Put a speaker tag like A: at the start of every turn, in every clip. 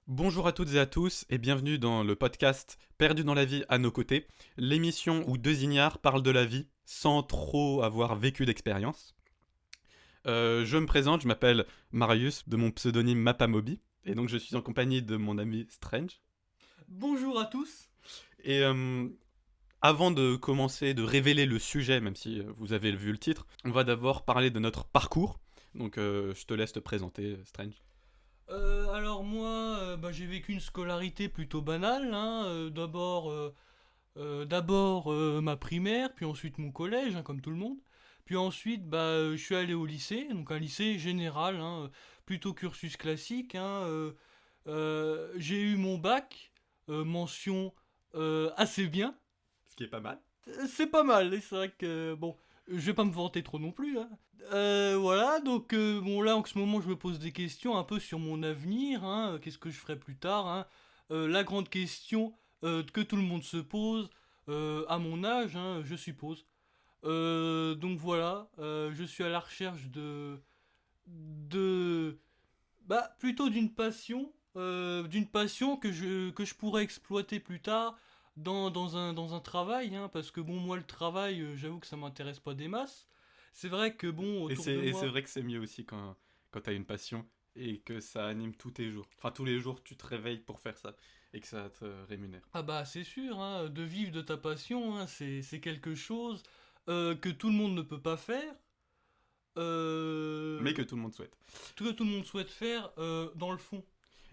A: Bonjour à toutes et à tous et bienvenue dans le podcast Perdu dans la vie à nos côtés, l'émission où deux ignares parlent de la vie sans trop avoir vécu d'expérience. Je me présente, je m'appelle Marius de mon pseudonyme Mapamobi et donc je suis en compagnie de mon ami Strange.
B: Bonjour à tous.
A: Et avant de commencer, de révéler le sujet, même si vous avez vu le titre, on va d'abord parler de notre parcours. Donc je te laisse te présenter, Strange.
B: Alors moi, j'ai vécu une scolarité plutôt banale, hein. D'abord ma primaire, puis ensuite mon collège, hein, comme tout le monde. Puis ensuite, je suis allé au lycée, donc un lycée général, hein, plutôt cursus classique, hein. J'ai eu mon bac, mention assez bien.
A: Ce qui est pas mal.
B: C'est pas mal, et c'est vrai que bon, je vais pas me vanter trop non plus, hein. Voilà, donc bon là en ce moment je me pose des questions un peu sur mon avenir, hein, qu'est-ce que je ferai plus tard, hein. La grande question que tout le monde se pose à mon âge, hein, je suppose. Donc voilà, je suis à la recherche de plutôt d'une passion que je pourrais exploiter plus tard dans un travail, hein, parce que bon, moi, le travail, j'avoue que ça m'intéresse pas des masses. C'est vrai que bon,
A: Et
B: autour
A: c'est,
B: de
A: et c'est
B: moi.
A: vrai que c'est mieux aussi quand t'as une passion et que ça anime tous tes jours. Enfin, tous les jours, tu te réveilles pour faire ça et que ça te rémunère.
B: Ah bah, c'est sûr, hein, de vivre de ta passion, hein, c'est quelque chose que tout le monde ne peut pas faire.
A: Mais
B: euh,
A: que tout le monde souhaite.
B: que tout le monde souhaite faire dans le fond.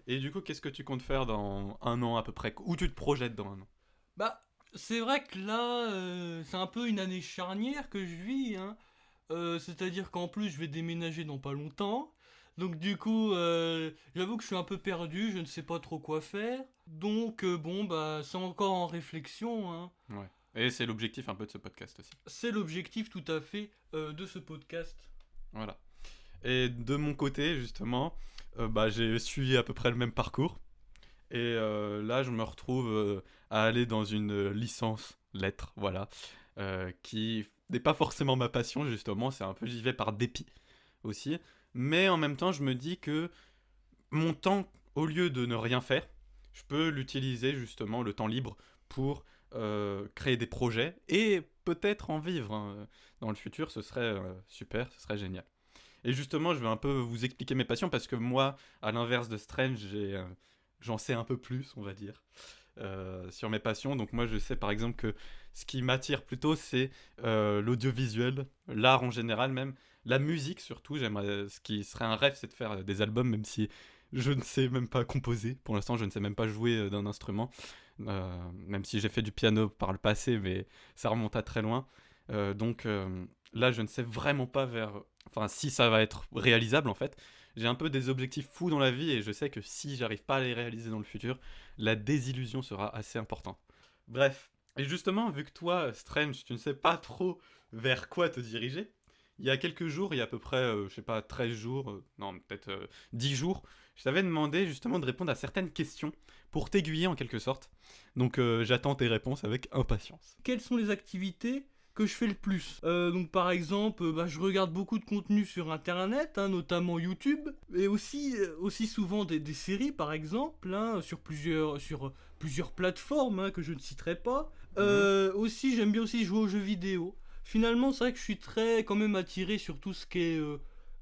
A: Et du coup, qu'est-ce que tu comptes faire dans un an à peu près? Où tu te projettes dans un an?
B: Bah, c'est vrai que là, c'est un peu une année charnière que je vis, hein. C'est-à-dire qu'en plus, je vais déménager dans pas longtemps. Donc du coup, j'avoue que je suis un peu perdu, je ne sais pas trop quoi faire. Donc bon, c'est encore en réflexion, hein.
A: Ouais. Et c'est l'objectif un peu de ce podcast aussi.
B: C'est l'objectif tout à fait de ce podcast.
A: Voilà. Et de mon côté, justement, j'ai suivi à peu près le même parcours. Et là, je me retrouve à aller dans une licence lettres, voilà, qui n'est pas forcément ma passion, justement. C'est un peu, j'y vais par dépit aussi. Mais en même temps, je me dis que mon temps, au lieu de ne rien faire, je peux l'utiliser justement, le temps libre, pour créer des projets et peut-être en vivre, hein. Dans le futur. Ce serait super, ce serait génial. Et justement, je vais un peu vous expliquer mes passions parce que moi, à l'inverse de Strange, j'en sais un peu plus, on va dire, sur mes passions. Donc moi, je sais par exemple que ce qui m'attire plutôt, c'est l'audiovisuel, l'art en général même, la musique surtout. J'aimerais, ce qui serait un rêve, c'est de faire des albums, même si je ne sais même pas composer. Pour l'instant, je ne sais même pas jouer d'un instrument, même si j'ai fait du piano par le passé, mais ça remonte à très loin. Là, je ne sais vraiment pas enfin, si ça va être réalisable en fait. J'ai un peu des objectifs fous dans la vie et je sais que si j'arrive pas à les réaliser dans le futur, la désillusion sera assez importante. Bref. Et justement, vu que toi, Strange, tu ne sais pas trop vers quoi te diriger, il y a quelques jours, il y a à peu près, je sais pas, 13 jours, non, peut-être 10 jours, je t'avais demandé justement de répondre à certaines questions pour t'aiguiller en quelque sorte. Donc j'attends tes réponses avec impatience.
B: Quelles sont les activités que je fais le plus? Donc par exemple, je regarde beaucoup de contenu sur internet, hein, notamment YouTube, et aussi souvent des séries par exemple, hein, sur plusieurs plateformes, hein, que je ne citerai pas.
A: Mhm.
B: Aussi j'aime bien aussi jouer aux jeux vidéo. Finalement c'est vrai que je suis très quand même attiré sur tout ce qui est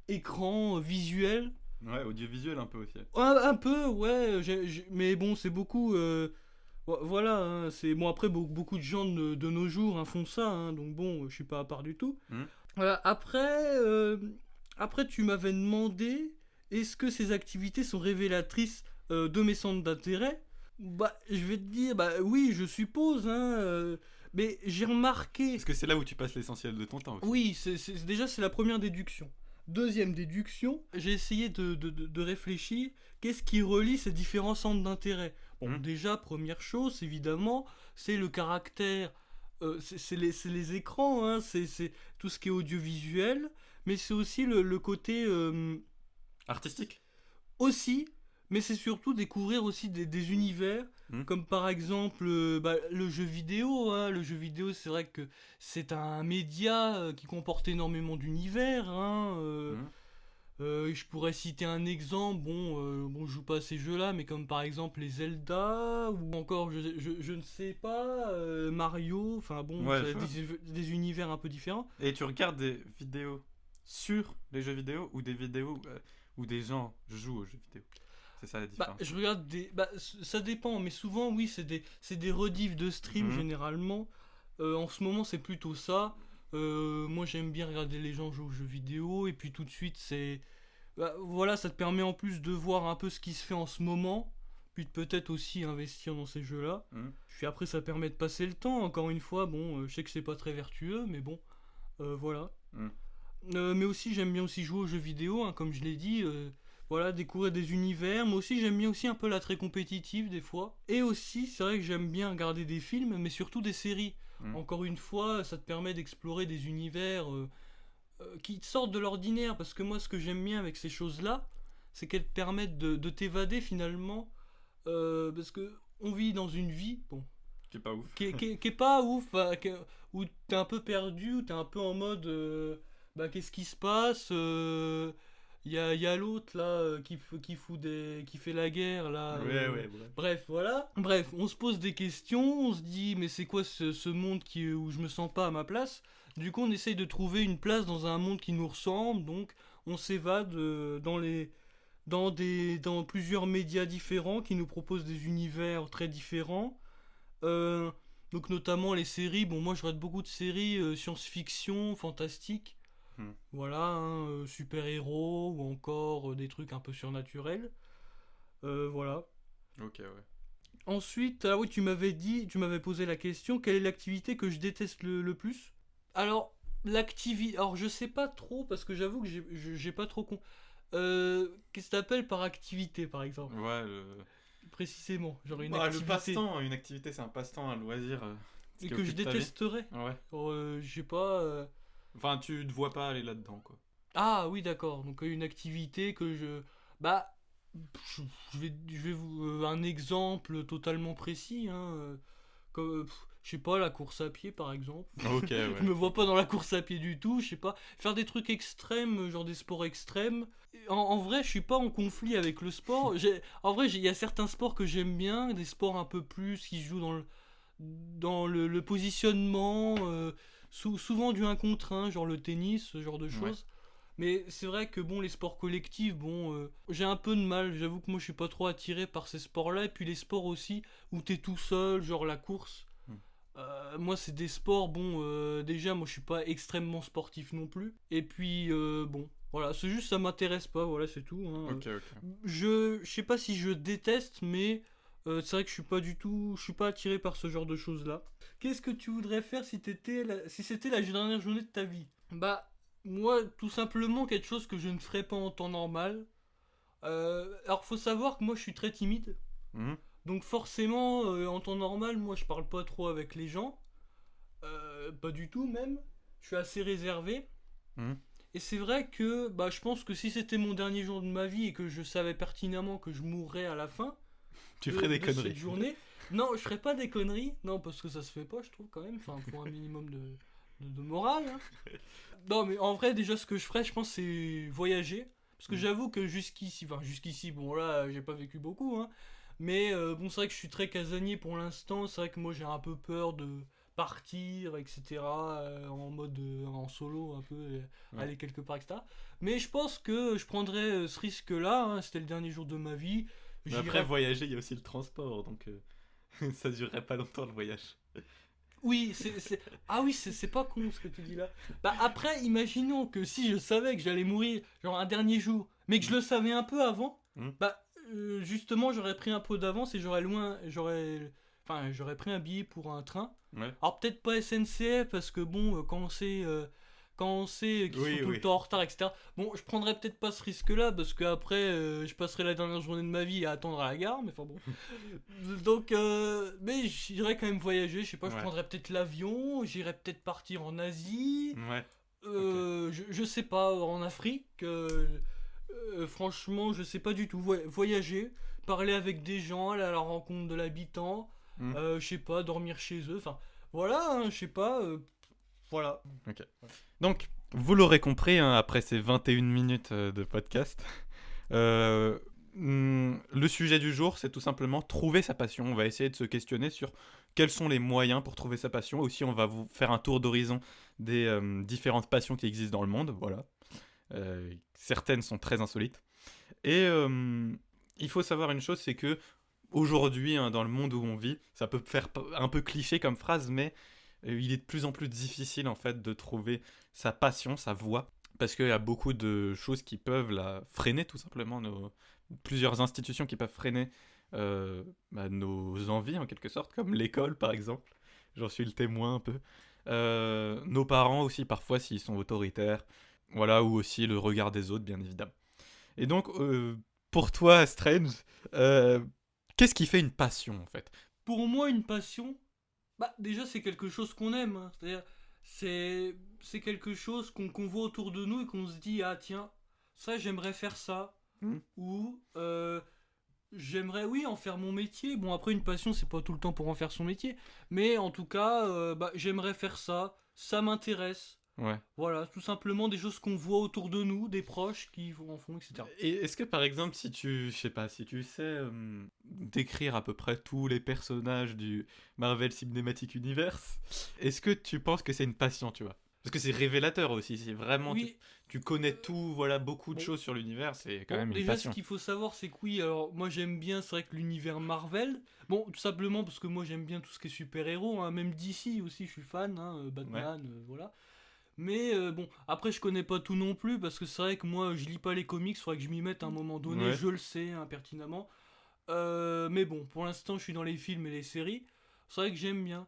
B: écran, visuel.
A: Ouais, audiovisuel un peu aussi.
B: Un peu, ouais, mais bon, c'est beaucoup. Voilà, hein, c'est bon. Après, beaucoup de gens de nos jours, hein, font ça, hein, donc bon, je suis pas à part du tout.
A: Mhm.
B: Voilà, après, tu m'avais demandé est-ce que ces activités sont révélatrices de mes centres d'intérêt? Je vais te dire, oui, je suppose, hein, mais j'ai remarqué.
A: Parce que c'est là où tu passes l'essentiel de ton temps aussi.
B: Oui, déjà c'est la première déduction. Deuxième déduction, j'ai essayé de réfléchir, qu'est-ce qui relie ces différents centres d'intérêt? Bon,
A: Mhm.
B: déjà, première chose, évidemment, c'est le caractère, c'est les écrans, hein, c'est tout ce qui est audiovisuel, mais c'est aussi le côté
A: Artistique.
B: aussi, mais c'est surtout découvrir aussi des univers,
A: Mhm.
B: comme par exemple le jeu vidéo, hein. Le jeu vidéo, c'est vrai que c'est un média qui comporte énormément d'univers, hein.
A: Mhm.
B: Je pourrais citer un exemple, bon, je joue pas à ces jeux-là, mais comme par exemple les Zelda, ou encore, je ne sais pas, Mario, enfin bon,
A: Ouais,
B: ça,
A: je vois.
B: des univers un peu différents.
A: Et tu regardes des vidéos sur les jeux vidéo ou des vidéos où des gens jouent aux jeux vidéo. C'est ça la
B: Bah,
A: différence.
B: je regarde des. Bah, ça dépend, mais souvent, oui, c'est des rediffs de stream
A: Mhm.
B: généralement. En ce moment, c'est plutôt ça. Moi, j'aime bien regarder les gens jouer aux jeux vidéo, et puis tout de suite, c'est. Bah, voilà, ça te permet en plus de voir un peu ce qui se fait en ce moment, puis de peut-être aussi investir dans ces jeux-là.
A: Mhm.
B: Puis après, ça permet de passer le temps. Encore une fois, bon, je sais que c'est pas très vertueux, mais bon, voilà.
A: Mhm.
B: Mais aussi, j'aime bien aussi jouer aux jeux vidéo, hein, comme je l'ai dit. Voilà, découvrir des univers. Moi aussi, j'aime bien aussi un peu l'attrait compétitif des fois. Et aussi, c'est vrai que j'aime bien regarder des films, mais surtout des séries.
A: Mhm.
B: Encore une fois, ça te permet d'explorer des univers qui te sortent de l'ordinaire. Parce que moi, ce que j'aime bien avec ces choses-là, c'est qu'elles te permettent de t'évader finalement. Parce que on vit dans une vie, bon,
A: Qui est pas ouf.
B: qui est pas ouf, où t'es un peu perdu, où t'es un peu en mode bah, qu'est-ce qui se passe. Y a l'autre là qui fait la guerre là.
A: Ouais.
B: Bref, voilà. Bref, on se pose des questions, on se dit mais c'est quoi ce monde où je me sens pas à ma place. Du coup, on essaye de trouver une place dans un monde qui nous ressemble, donc on s'évade dans plusieurs médias différents qui nous proposent des univers très différents. Euh, donc notamment les séries, bon moi je regarde beaucoup de séries science-fiction, fantastique,
A: Mhm.
B: voilà, hein, super-héros ou encore des trucs un peu surnaturels. Voilà.
A: Ok, ouais.
B: Ensuite, ah oui, tu m'avais posé la question, quelle est l'activité que je déteste le plus? Alors, alors je sais pas trop parce que j'avoue que j'ai pas trop qu'est-ce que t'appelles par activité par exemple?
A: Ouais,
B: Précisément, genre une
A: bah, le
B: activité
A: passe-temps, une activité, c'est un passe-temps, un loisir. Ce
B: et
A: qui
B: que je
A: occupe ta vie.
B: détesterais.
A: Ouais.
B: Genre, je sais pas.
A: Enfin, tu te vois pas aller là-dedans, quoi.
B: Ah oui, d'accord. Donc une activité que je. Bah, je, je vais vous un exemple totalement précis. Hein, comme, je sais pas, la course à pied par exemple.
A: Ok,
B: Je
A: ouais.
B: me vois pas dans la course à pied du tout. Je sais pas, faire des trucs extrêmes, genre des sports extrêmes. En vrai, je suis pas en conflit avec le sport. En vrai, il y a certains sports que j'aime bien, des sports un peu plus qui se jouent le positionnement, souvent du 1 contre 1, genre le tennis, ce genre de
A: Ouais.
B: choses. Mais c'est vrai que bon, les sports collectifs, bon, j'ai un peu de mal. J'avoue que moi, je suis pas trop attiré par ces sports-là. Et puis les sports aussi où t'es tout seul, genre la course.
A: Hmm.
B: Moi, c'est des sports, bon, déjà, moi, je suis pas extrêmement sportif non plus. Et puis, bon, voilà, c'est juste, ça m'intéresse pas, voilà, c'est tout. Hein.
A: Ok, ok.
B: Je sais pas si je déteste, mais c'est vrai que je suis pas attiré par ce genre de choses-là. Qu'est-ce que tu voudrais faire si c'était la dernière journée de ta vie? Bah, moi, tout simplement quelque chose que je ne ferais pas en temps normal. Alors, faut savoir que moi, je suis très timide.
A: Mhm.
B: Donc, forcément, en temps normal, moi, je parle pas trop avec les gens. Pas du tout, même. Je suis assez réservé.
A: Mhm.
B: Et c'est vrai que bah, je pense que si c'était mon dernier jour de ma vie et que je savais pertinemment que je mourrais à la fin
A: Tu ferais des
B: de cette
A: conneries.
B: journée, non, je ferais pas des conneries. Non, parce que ça se fait pas, je trouve, quand même. Enfin, pour un minimum de morale. Hein. Non, mais en vrai, déjà, ce que je ferais, je pense, c'est voyager. Parce que
A: Mhm.
B: j'avoue que jusqu'ici, bon, là, j'ai pas vécu beaucoup, hein. Mais bon, c'est vrai que je suis très casanier pour l'instant. C'est vrai que moi, j'ai un peu peur de partir, etc. En mode en solo, un peu,
A: Ouais.
B: aller quelque part, etc. Mais je pense que je prendrais ce risque-là. Hein. C'était le dernier jour de ma vie.
A: Mais après,
B: J'irais.
A: voyager, il y a aussi le transport, donc ça durerait pas longtemps le voyage.
B: Oui, Ah oui, c'est pas con ce que tu dis là. Bah après, imaginons que si je savais que j'allais mourir, genre un dernier jour, mais que je
A: Mhm.
B: le savais un peu avant,
A: Mhm.
B: bah justement j'aurais pris un peu d'avance et j'aurais pris un billet pour un train.
A: Ouais.
B: Alors peut-être pas SNCF parce que bon, quand on sait qu'ils sont
A: Oui,
B: tout le
A: oui.
B: temps en retard, etc. Bon, je prendrais peut-être pas ce risque-là parce que après, je passerai la dernière journée de ma vie à attendre à la gare, mais enfin bon. Donc, mais j'irais quand même voyager. Je sais pas, je
A: Ouais.
B: prendrais peut-être l'avion, j'irais peut-être partir en Asie,
A: Ouais. Ok.
B: je sais pas, en Afrique. Franchement, je sais pas du tout. Voyager, parler avec des gens, aller à la rencontre de l'habitant,
A: Mhm.
B: je sais pas, dormir chez eux. Enfin, voilà, hein, je sais pas. Voilà.
A: Ok. Donc, Vous l'aurez compris, hein, après ces 21 minutes de podcast, euh, le sujet du jour, c'est tout simplement trouver sa passion. On va essayer de se questionner sur quels sont les moyens pour trouver sa passion. Aussi, on va vous faire un tour d'horizon des différentes passions qui existent dans le monde. Voilà. Certaines sont très insolites. Et il faut savoir une chose, c'est que aujourd'hui, hein, dans le monde où on vit, ça peut faire un peu cliché comme phrase, mais il est de plus en plus difficile en fait de trouver sa passion, sa voie, parce qu'il y a beaucoup de choses qui peuvent la freiner tout simplement, plusieurs institutions qui peuvent freiner nos envies en quelque sorte, comme l'école par exemple. J'en suis le témoin un peu. Nos parents aussi parfois s'ils sont autoritaires, voilà, ou aussi le regard des autres bien évidemment. Et donc pour toi Strange, euh, qu'est-ce qui fait une passion en fait?
B: Pour moi, une passion, bah déjà c'est quelque chose qu'on aime, hein. C'est-à-dire c'est quelque chose qu'on voit autour de nous et qu'on se dit ah tiens, ça j'aimerais faire ça
A: Hmm.
B: ou j'aimerais oui en faire mon métier. Bon après une passion c'est pas tout le temps pour en faire son métier, mais en tout cas bah, j'aimerais faire ça, ça m'intéresse.
A: Ouais.
B: Voilà, tout simplement des choses qu'on voit autour de nous, des proches qui en font, etc.
A: Et est-ce que par exemple, si tu, je sais pas, si tu sais décrire à peu près tous les personnages du Marvel Cinematic Universe, est-ce que tu penses que c'est une passion, tu vois? Parce que c'est révélateur aussi, si vraiment
B: Oui,
A: tu connais tout, voilà, beaucoup de
B: bon,
A: choses sur l'univers, c'est quand
B: bon,
A: même une
B: déjà, ce
A: passion.
B: qu'il faut savoir, c'est que oui, alors moi j'aime bien, c'est vrai que l'univers Marvel, bon, tout simplement parce que moi j'aime bien tout ce qui est super-héros, hein, même DC aussi, je suis fan, hein,
A: Ouais.
B: Batman, voilà. Mais bon, après je connais pas tout non plus, parce que c'est vrai que moi je lis pas les comics, faudrait que je m'y mette à un moment donné,
A: Ouais.
B: je le sais hein, pertinemment. Mais bon, pour l'instant je suis dans les films et les séries, c'est vrai que j'aime bien.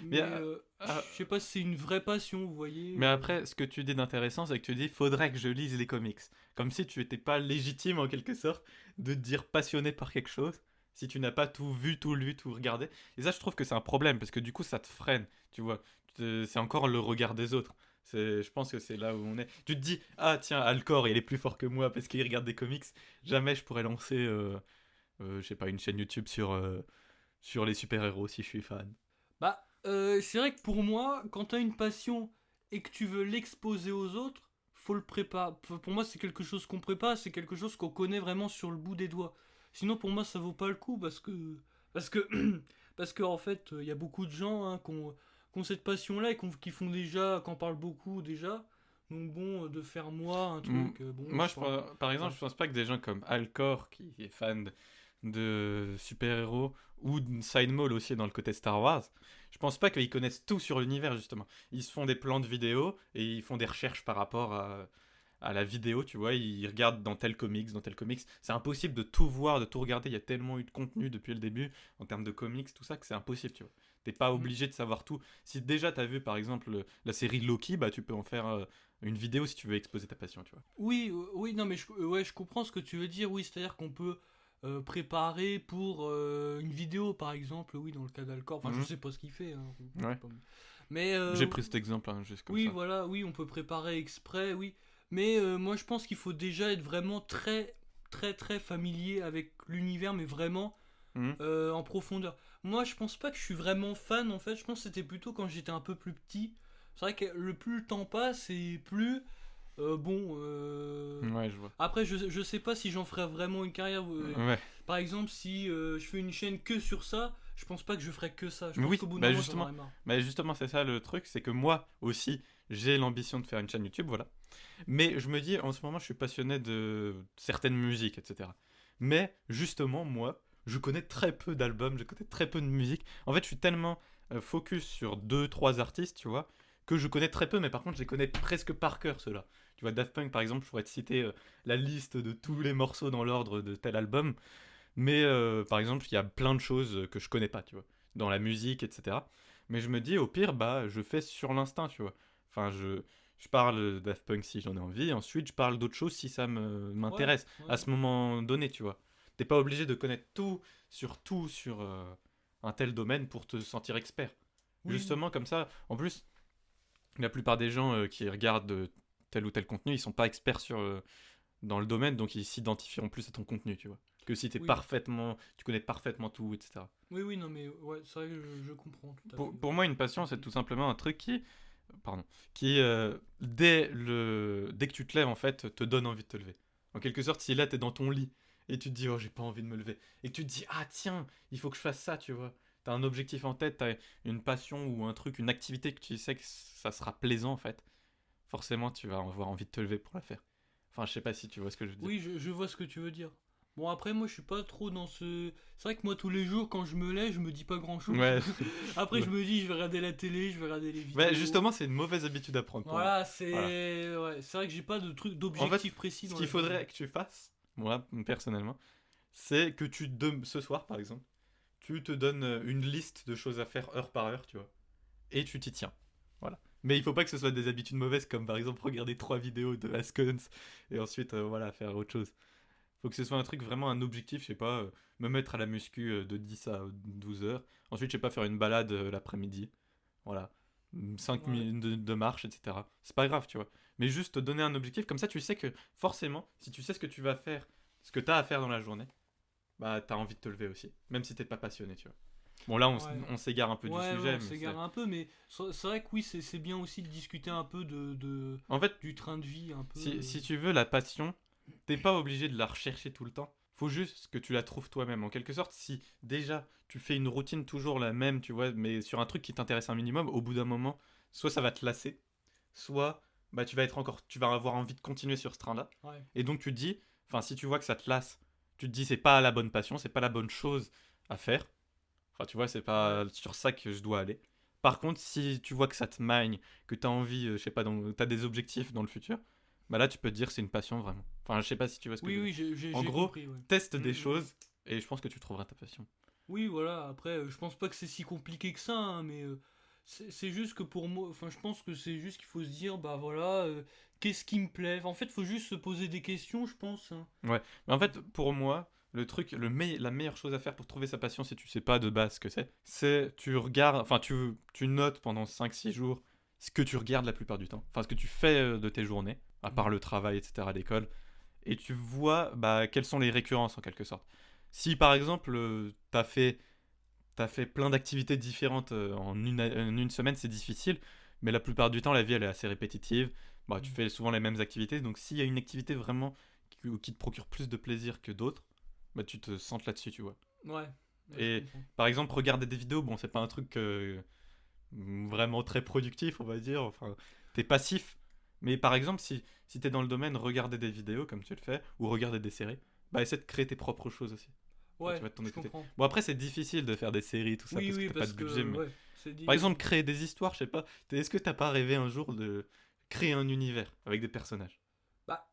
A: Mais,
B: Mais
A: ah,
B: je sais pas si c'est une vraie passion, vous voyez.
A: mais après, ce que tu dis d'intéressant, c'est que tu dis faudrait que je lise les comics. Comme si tu étais pas légitime en quelque sorte de te dire passionné par quelque chose si tu n'as pas tout vu, tout lu, tout regardé. Et ça, je trouve que c'est un problème parce que du coup, ça te freine. Tu vois, c'est encore le regard des autres. Je pense que c'est là où on est. Tu te dis, ah tiens, Alcor, il est plus fort que moi parce qu'il regarde des comics. Jamais je pourrais lancer, je sais pas, une chaîne YouTube sur les super-héros si je suis fan.
B: Bah, c'est vrai que pour moi, quand t'as une passion et que tu veux l'exposer aux autres, faut le préparer. Pour moi, c'est quelque chose qu'on prépare, c'est quelque chose qu'on connaît vraiment sur le bout des doigts. Sinon, pour moi, ça vaut pas le coup parce que, parce que en fait, il y a beaucoup de gens hein, qui ont cette passion-là et qui font déjà, qui en parlent beaucoup déjà. Donc bon, de faire moi un
A: Mm.
B: truc, bon,
A: Moi,
B: je pense.
A: par exemple,
B: Voilà.
A: je pense pas que des gens comme Alcor, qui est fan de super-héros, ou Sidemall aussi dans le côté Star Wars, je pense pas qu'ils connaissent tout sur l'univers, justement. Ils se font des plans de vidéos et ils font des recherches par rapport à la vidéo, tu vois. Ils regardent dans tel comics, dans tel comics. C'est impossible de tout voir, de tout regarder. Il y a tellement eu de contenu depuis le début, en termes de comics, tout ça, que c'est impossible, tu vois. T'es pas
B: Mm.
A: obligé de savoir tout. Si déjà t'as vu, par exemple, la série Loki, bah tu peux en faire une vidéo si tu veux exposer ta passion, tu vois.
B: Oui, oui, non, mais ouais, je comprends ce que tu veux dire. Oui, c'est-à-dire qu'on peut préparer pour une vidéo, par exemple. Oui, dans le cas d'Alcor. Enfin, je
A: Mhm.
B: sais pas ce qu'il fait. Hein,
A: Ouais.
B: mais
A: J'ai pris cet exemple, hein, juste comme
B: oui,
A: ça.
B: voilà, oui, on peut préparer exprès, oui. Mais moi, je pense qu'il faut déjà être vraiment très, très, très familier avec l'univers, mais vraiment
A: Mhm.
B: en profondeur. Moi, je pense pas que je suis vraiment fan. En fait, je pense que c'était plutôt quand j'étais un peu plus petit. C'est vrai que le plus le temps passe et plus bon,
A: Ouais, je vois.
B: après, je sais pas si j'en ferais vraiment une carrière.
A: Ouais.
B: Par exemple, si je fais une chaîne que sur ça, je pense pas que je ferais que ça. Je
A: Mais
B: pense
A: oui,
B: qu'au bout d'un
A: bah
B: moment, j'en
A: justement,
B: aurais marre.
A: c'est ça le truc, c'est que moi aussi, j'ai l'ambition de faire une chaîne YouTube, voilà. Mais je me dis, en ce moment, je suis passionné de certaines musiques, etc. Mais justement, moi, je connais très peu d'albums, je connais très peu de musique. En fait, je suis tellement focus sur deux, trois artistes, tu vois, que je connais très peu, mais par contre, je les connais presque par cœur, ceux-là. Tu vois, Daft Punk, par exemple, je pourrais te citer la liste de tous les morceaux dans l'ordre de tel album. Mais par exemple, il y a plein de choses que je connais pas, tu vois, dans la musique, etc. Mais je me dis, au pire, bah, je fais sur l'instinct, tu vois. Enfin, je parle de Daft Punk si j'en ai envie, ensuite je parle d'autres choses si ça
B: Ouais,
A: m'intéresse
B: ouais.
A: à ce moment donné, tu vois. T'es pas obligé de connaître tout sur un tel domaine pour te sentir expert.
B: Oui, non.
A: Justement, comme ça, en plus, la plupart des gens qui regardent tel ou tel contenu, ils sont pas experts dans le domaine, donc ils s'identifieront plus à ton contenu, tu vois. Que si
B: Oui.
A: tu connais parfaitement tout, etc.
B: Oui, oui, non, mais ouais, c'est vrai que je comprends tout à fait.
A: Pour moi, une passion, c'est tout simplement un truc qui pardon, qui dès que tu te lèves en fait te donne envie de te lever. En quelque sorte, si là t'es dans ton lit et tu te dis oh j'ai pas envie de me lever et que tu te dis ah tiens il faut que je fasse ça, tu vois. T'as un objectif en tête, t'as une passion ou un truc, une activité que tu sais que ça sera plaisant en fait. Forcément tu vas avoir envie de te lever pour la faire. Enfin je sais pas si tu vois ce que je veux dire.
B: Oui, je vois ce que tu veux dire. Bon, après, moi, je suis pas trop dans ce. C'est vrai que moi, tous les jours, quand je me lève, je me dis pas grand-chose.
A: Ouais.
B: Après,
A: Ouais.
B: je me dis, je vais regarder la télé, je vais regarder les
A: Ouais,
B: vidéos.
A: justement c'est une mauvaise habitude à prendre pour moi.
B: Voilà,
A: Voilà.
B: ouais, c'est vrai que j'ai pas de truc
A: En fait,
B: d'objectif précis
A: ce
B: dans
A: qu'il
B: la journée.
A: faudrait que tu fasses, moi personnellement, c'est que ce soir par exemple, tu te donnes une liste de choses à faire heure par heure, tu vois, et tu t'y tiens. Voilà. Mais il faut pas que ce soit des habitudes mauvaises comme par exemple regarder 3 vidéos de Haskins et ensuite voilà faire autre chose. Faut que ce soit un truc vraiment un objectif, je sais pas, me mettre à la muscu de 10 à 12 heures. Ensuite, je sais pas, faire une balade l'après-midi. Voilà. 5
B: Ouais,
A: minutes de marche, etc. C'est pas grave, tu vois. Mais juste te donner un objectif, comme ça tu sais que forcément, si tu sais ce que tu vas faire, ce que t'as à faire dans la journée, bah t'as envie de te lever aussi. Même si t'es pas passionné, tu vois. Bon là
B: ouais.
A: on s'égare un peu du
B: Ouais,
A: sujet,
B: on
A: mais
B: s'égare un peu, mais c'est vrai que oui, c'est bien aussi de discuter un peu
A: en fait,
B: du train de vie, un peu.
A: si tu veux la passion, t'es pas obligé de la rechercher tout le temps. Faut juste que tu la trouves toi-même. En quelque sorte, si déjà tu fais une routine toujours la même, tu vois, mais sur un truc qui t'intéresse un minimum, au bout d'un moment, soit ça va te lasser, soit bah tu vas avoir envie de continuer sur ce train-là.
B: Ouais,
A: Et donc tu te dis, enfin si tu vois que ça te lasse, tu te dis c'est pas la bonne passion, c'est pas la bonne chose à faire. Enfin tu vois, c'est
B: ouais,
A: pas sur ça que je dois aller. Par contre, si tu vois que ça te magne, que t'as envie, je sais pas, t'as des objectifs dans le futur, bah là tu peux te dire c'est une passion vraiment. Enfin je sais pas si tu vois ce que je
B: oui,
A: veux dire.
B: oui,
A: En
B: j'ai
A: gros,
B: compris, ouais.
A: teste
B: Mm,
A: des
B: mm, mm.
A: choses et je pense que tu trouveras ta passion.
B: Oui, voilà, après, je pense pas que c'est si compliqué que ça, hein, mais c'est juste que pour moi, enfin, je pense que c'est juste qu'il faut se dire, bah voilà, qu'est-ce qui me plaît? En fait, faut juste se poser des questions, je pense, hein.
A: Ouais. Mais en fait, pour moi, la meilleure chose à faire pour trouver sa passion, si tu sais pas de base ce que c'est tu regardes, enfin tu notes pendant 5 6 jours ce que tu regardes la plupart du temps. Enfin, ce que tu fais de tes journées, à part
B: Mhm.
A: le travail, etc., à l'école. Et tu vois bah, quelles sont les récurrences en quelque sorte. Si par exemple, t'as fait plein d'activités différentes en une semaine, c'est difficile. Mais la plupart du temps, la vie, elle est assez répétitive. Bah, tu
B: Mhm.
A: fais souvent les mêmes activités. Donc, s'il y a une activité vraiment qui te procure plus de plaisir que d'autres, bah, tu te centres là-dessus, tu vois.
B: Ouais, ouais, je
A: Et
B: comprends.
A: par exemple, regarder des vidéos, bon, c'est pas un truc vraiment très productif, on va dire. Enfin, t'es passif. Mais par exemple, si t'es dans le domaine, regarder des vidéos comme tu le fais, ou regarder des séries, bah, essaie de créer tes propres choses aussi. Enfin, tu
B: Ouais,
A: vas t'en
B: je
A: écouter.
B: comprends.
A: Bon, après, c'est difficile de faire des séries, tout ça,
B: Oui,
A: parce que
B: oui,
A: t'as pas de
B: parce
A: budget,
B: que,
A: mais
B: ouais, c'est
A: par exemple,
B: dit.
A: créer des histoires, je sais pas. Est-ce que t'as pas rêvé un jour de créer un univers avec des personnages?
B: Bah,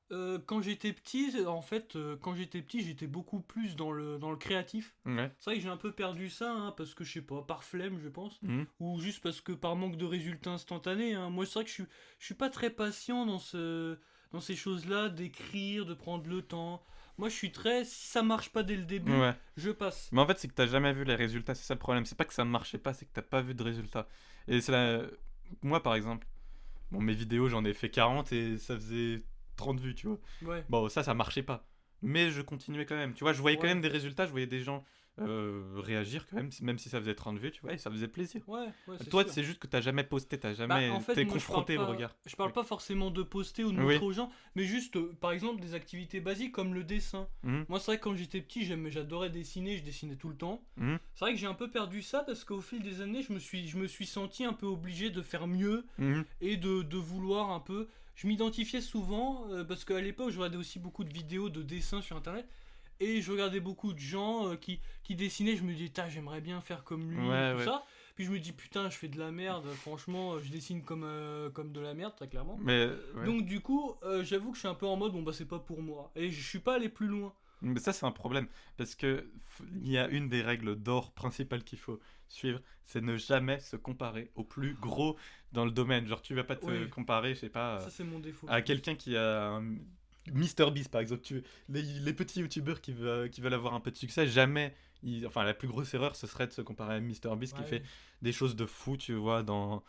B: quand j'étais petit, en fait, quand j'étais petit, j'étais beaucoup plus dans le créatif.
A: Ouais.
B: C'est vrai que j'ai un peu perdu ça, hein, parce que je sais pas, par flemme, je pense,
A: Mhm.
B: ou juste parce que par manque de résultats instantanés, hein. Moi, c'est vrai que je suis pas très patient dans ces choses-là, d'écrire, de prendre le temps. Moi, je suis très, si ça marche pas dès le début,
A: Ouais.
B: je passe.
A: Mais en fait, c'est que t'as jamais vu les résultats, c'est ça le problème. C'est pas que ça marchait pas, c'est que t'as pas vu de résultats. Et c'est la... Moi, par exemple, bon, mes vidéos, j'en ai fait 40 et ça faisait 30 vues, tu vois.
B: Ouais,
A: Bon, ça marchait pas. Mais je continuais quand même. Tu vois, je voyais quand
B: ouais,
A: même des résultats, je voyais des gens réagir quand même, même si ça faisait 30 vues, tu vois, et ça faisait plaisir.
B: ouais, c'est
A: Toi,
B: sûr.
A: c'est juste que t'as jamais posté, t'as
B: Bah,
A: jamais
B: en fait,
A: été
B: moi,
A: confronté au regard.
B: je parle
A: Oui.
B: pas forcément de poster ou de
A: Oui.
B: montrer aux gens, mais juste, par exemple, des activités basiques comme le dessin.
A: Mhm.
B: Moi, c'est vrai que quand j'étais petit, j'adorais dessiner, je dessinais tout le temps.
A: Mhm.
B: C'est vrai que j'ai un peu perdu ça parce qu'au fil des années, je me suis senti un peu obligé de faire mieux
A: Mhm.
B: et de vouloir un peu. Je m'identifiais souvent parce qu'à l'époque, je regardais aussi beaucoup de vidéos de dessins sur internet et je regardais beaucoup de gens qui dessinaient. Je me disais, Tain, j'aimerais bien faire comme lui et
A: Ouais,
B: tout
A: ouais.
B: ça. Puis je me dis, putain, je fais de la merde. Franchement, je dessine comme de la merde, très clairement.
A: Mais, ouais.
B: Donc, du coup, j'avoue que je suis un peu en mode, bon, bah, c'est pas pour moi. Et je suis pas allé plus loin.
A: Mais ça, c'est un problème. Parce que il y a une des règles d'or principales qu'il faut suivre, c'est ne jamais se comparer au plus gros dans le domaine. Genre, tu vas pas te
B: Oui,
A: comparer, je sais pas,
B: ça, c'est mon défaut, je
A: à
B: pense.
A: quelqu'un qui a un MrBeast, par exemple. Les petits youtubeurs qui veulent avoir un peu de succès, jamais. Enfin, la plus grosse erreur, ce serait de se comparer à MrBeast qui
B: Ouais,
A: fait des choses de fou, tu vois, dans,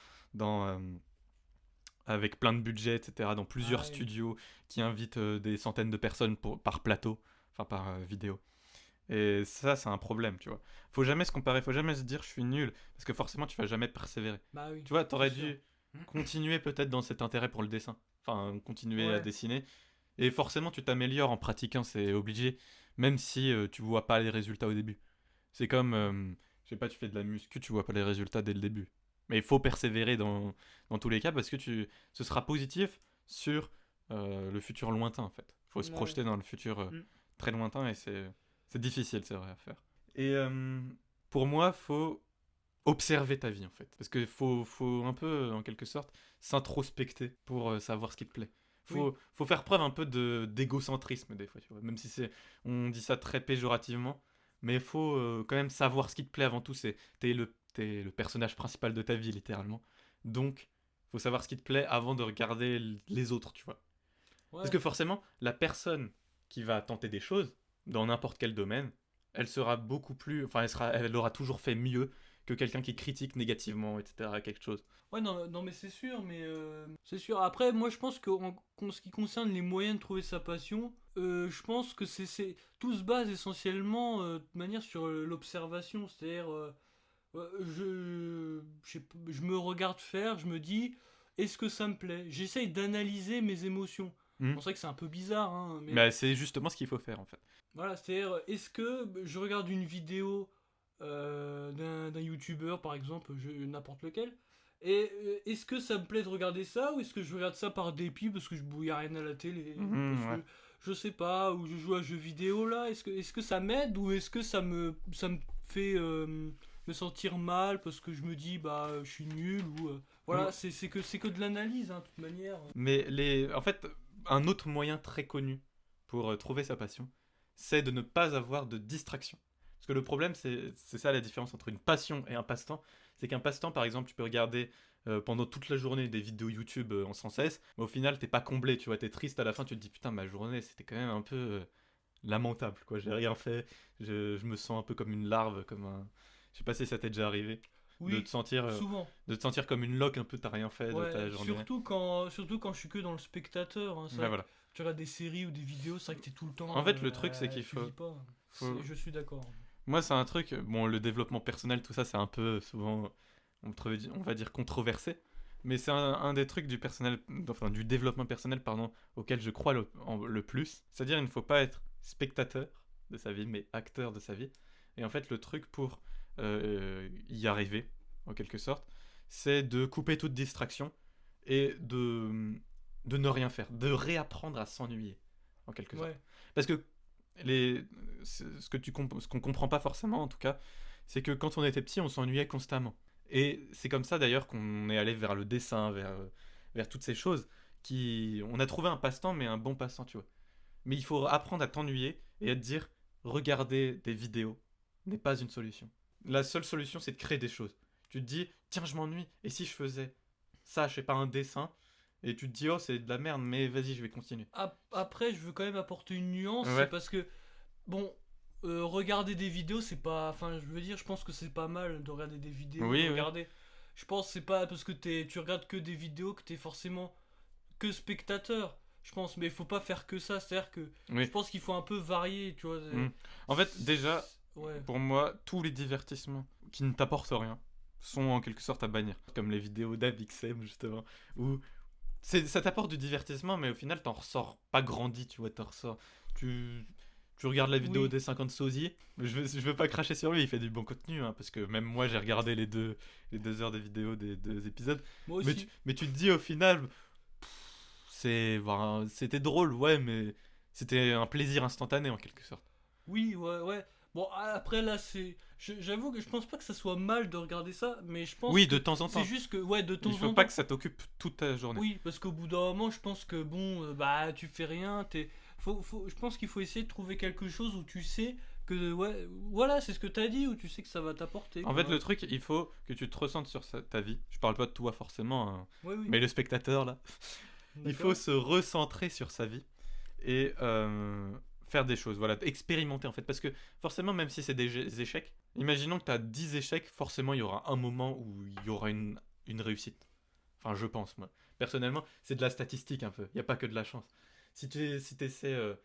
A: avec plein de budget, etc., dans plusieurs
B: ouais.
A: studios qui invitent des centaines de personnes par plateau, enfin par vidéo. Et ça, c'est un problème, tu vois. Faut jamais se comparer, faut jamais se dire je suis nul, parce que forcément, tu vas jamais persévérer.
B: Bah oui,
A: Tu vois,
B: c'est sûr.
A: continuer peut-être dans cet intérêt pour le dessin. Enfin, continuer à
B: Ouais.
A: dessiner. Et forcément, tu t'améliores en pratiquant, c'est obligé, même si tu vois pas les résultats au début. C'est comme, je sais pas, tu fais de la muscu, tu vois pas les résultats dès le début. Mais il faut persévérer dans tous les cas parce que ce sera positif sur le futur lointain en fait. Il faut se
B: Ouais.
A: projeter dans le futur
B: Mm.
A: très lointain et c'est difficile, c'est vrai à faire. Et pour moi, faut observer ta vie en fait. Parce qu'il faut un peu, en quelque sorte, s'introspecter pour savoir ce qui te plaît.
B: Oui.
A: Faut faire preuve un peu d'égocentrisme des fois, tu vois. Même si on dit ça très péjorativement, mais il faut quand même savoir ce qui te plaît avant tout. T'es le personnage principal de ta vie, littéralement. Donc, faut savoir ce qui te plaît avant de regarder les autres, tu vois. Parce
B: Ouais.
A: que forcément, la personne qui va tenter des choses, dans n'importe quel domaine, elle sera beaucoup plus. Enfin, elle aura toujours fait mieux que quelqu'un qui critique négativement, etc. quelque chose.
B: Ouais, non, non, mais c'est sûr, mais c'est sûr. Après, moi, je pense qu'en ce qui concerne les moyens de trouver sa passion, je pense que tout se base essentiellement de manière sur l'observation. C'est-à-dire, je me regarde faire, je me dis, est-ce que ça me plaît? J'essaye d'analyser mes émotions.
A: Hmm.
B: Bon, c'est vrai que c'est un peu bizarre, hein, mais
A: Mais c'est justement ce qu'il faut faire en fait.
B: voilà, c'est-à-dire, est-ce que je regarde une vidéo d'un youtubeur, par exemple, n'importe lequel, et est-ce que ça me plaît de regarder ça, ou est-ce que je regarde ça par dépit parce que je bouille rien à la télé, parce
A: Mhm, ouais.
B: que je sais pas, ou je joue à un jeu vidéo là, est-ce que ça m'aide, ou est-ce que ça me fait me sentir mal parce que je me dis bah je suis nul, ou
A: Mm.
B: voilà, c'est que de l'analyse, hein, de toute manière.
A: Mais en fait, un autre moyen très connu pour trouver sa passion, c'est de ne pas avoir de distraction. Parce que le problème, c'est ça la différence entre une passion et un passe-temps. C'est qu'un passe-temps, par exemple, tu peux regarder pendant toute la journée des vidéos YouTube en sans cesse, mais au final, t'es pas comblé, tu vois, t'es triste à la fin, tu te dis putain, ma journée, c'était quand même un peu lamentable, quoi. J'ai rien fait, je me sens un peu comme une larve, comme un. Je sais pas si ça t'est déjà arrivé, de te
B: Oui,
A: sentir, euh,
B: souvent.
A: de te sentir comme une loque, un peu, t'as rien fait de
B: Ouais,
A: ta journée.
B: surtout quand je suis que dans le spectateur, hein. C'est
A: Ouais,
B: vrai que
A: voilà.
B: tu regardes des séries ou des vidéos, c'est vrai que t'es tout le
A: En
B: temps,
A: fait, le truc, c'est qu'il
B: tu vis pas.
A: faut...
B: Je suis d'accord.
A: Moi, c'est un truc... Bon, le développement personnel, tout ça, c'est un peu souvent, on va dire, controversé. Mais c'est un des trucs du personnel... Enfin, du développement personnel, pardon, auquel je crois le plus. C'est-à-dire, il ne faut pas être spectateur de sa vie, mais acteur de sa vie. Et en fait, le truc pour y arriver, en quelque sorte, c'est de couper toute distraction et de ne rien faire. De réapprendre à s'ennuyer, en quelque sorte.
B: Ouais,
A: Parce que les, ce qu'on comprend pas forcément en tout cas, c'est que quand on était petit, on s'ennuyait constamment. Et c'est comme ça d'ailleurs qu'on est allé vers le dessin, vers toutes ces choses qui, on a trouvé un passe-temps, mais un bon passe-temps, tu vois. Mais il faut apprendre à t'ennuyer et à te dire, regarder des vidéos n'est pas une solution. La seule solution, c'est de créer des choses. Tu te dis, tiens, je m'ennuie. Et si je faisais ça, je sais pas, un dessin, et tu te dis, oh, c'est de la merde, mais vas-y, je vais continuer.
B: Après, je veux quand même apporter une nuance, c'est
A: Ouais,
B: parce que, bon, regarder des vidéos, c'est pas. Enfin, je veux dire, je pense que c'est pas mal de regarder des vidéos, de
A: oui, oui.
B: regarder. Je pense que c'est pas parce que tu regardes que des vidéos que t'es forcément que spectateur. Je pense, mais il faut pas faire que ça. C'est-à-dire que je
A: Oui.
B: pense qu'il faut un peu varier, tu vois.
A: Mm. En fait, déjà,
B: Ouais.
A: pour moi, tous les divertissements qui ne t'apportent rien sont en quelque sorte à bannir. Comme les vidéos d'Avixem, justement, où ça t'apporte du divertissement, mais au final, t'en ressors pas grandi, tu vois, t'en ressors. Tu, tu regardes la vidéo
B: Oui,
A: des 50 sosie, je veux pas cracher sur lui, il fait du bon contenu, hein, parce que même moi, j'ai regardé les 2 heures de vidéo des 2 épisodes,
B: moi aussi.
A: mais tu te dis au final, c'était drôle, ouais, mais c'était un plaisir instantané en quelque sorte.
B: Oui, ouais, ouais. Bon, après là, j'avoue que je pense pas que ça soit mal de regarder ça, mais je pense
A: Oui,
B: que
A: de temps en
B: c'est
A: temps.
B: juste que, ouais, de
A: Il
B: temps
A: faut
B: en
A: pas
B: temps.
A: que ça t'occupe toute ta journée.
B: Oui, parce qu'au bout d'un moment, je pense que bon, bah, tu fais rien. Je pense qu'il faut essayer de trouver quelque chose où tu sais que, ouais, voilà, c'est ce que t'as dit, où tu sais que ça va t'apporter,
A: En fait,
B: quoi.
A: le truc, il faut que tu te ressentes sur ta vie. Je parle pas de toi forcément, hein,
B: Oui, oui,
A: mais le spectateur là. Il faut
B: d'accord.
A: se recentrer sur sa vie et faire des choses, voilà, expérimenter en fait. Parce que forcément, même si c'est des échecs, imaginons que tu as 10 échecs, forcément il y aura un moment où il y aura une réussite. Enfin, je pense, moi. Personnellement, c'est de la statistique un peu, il n'y a pas que de la chance. Si essaies,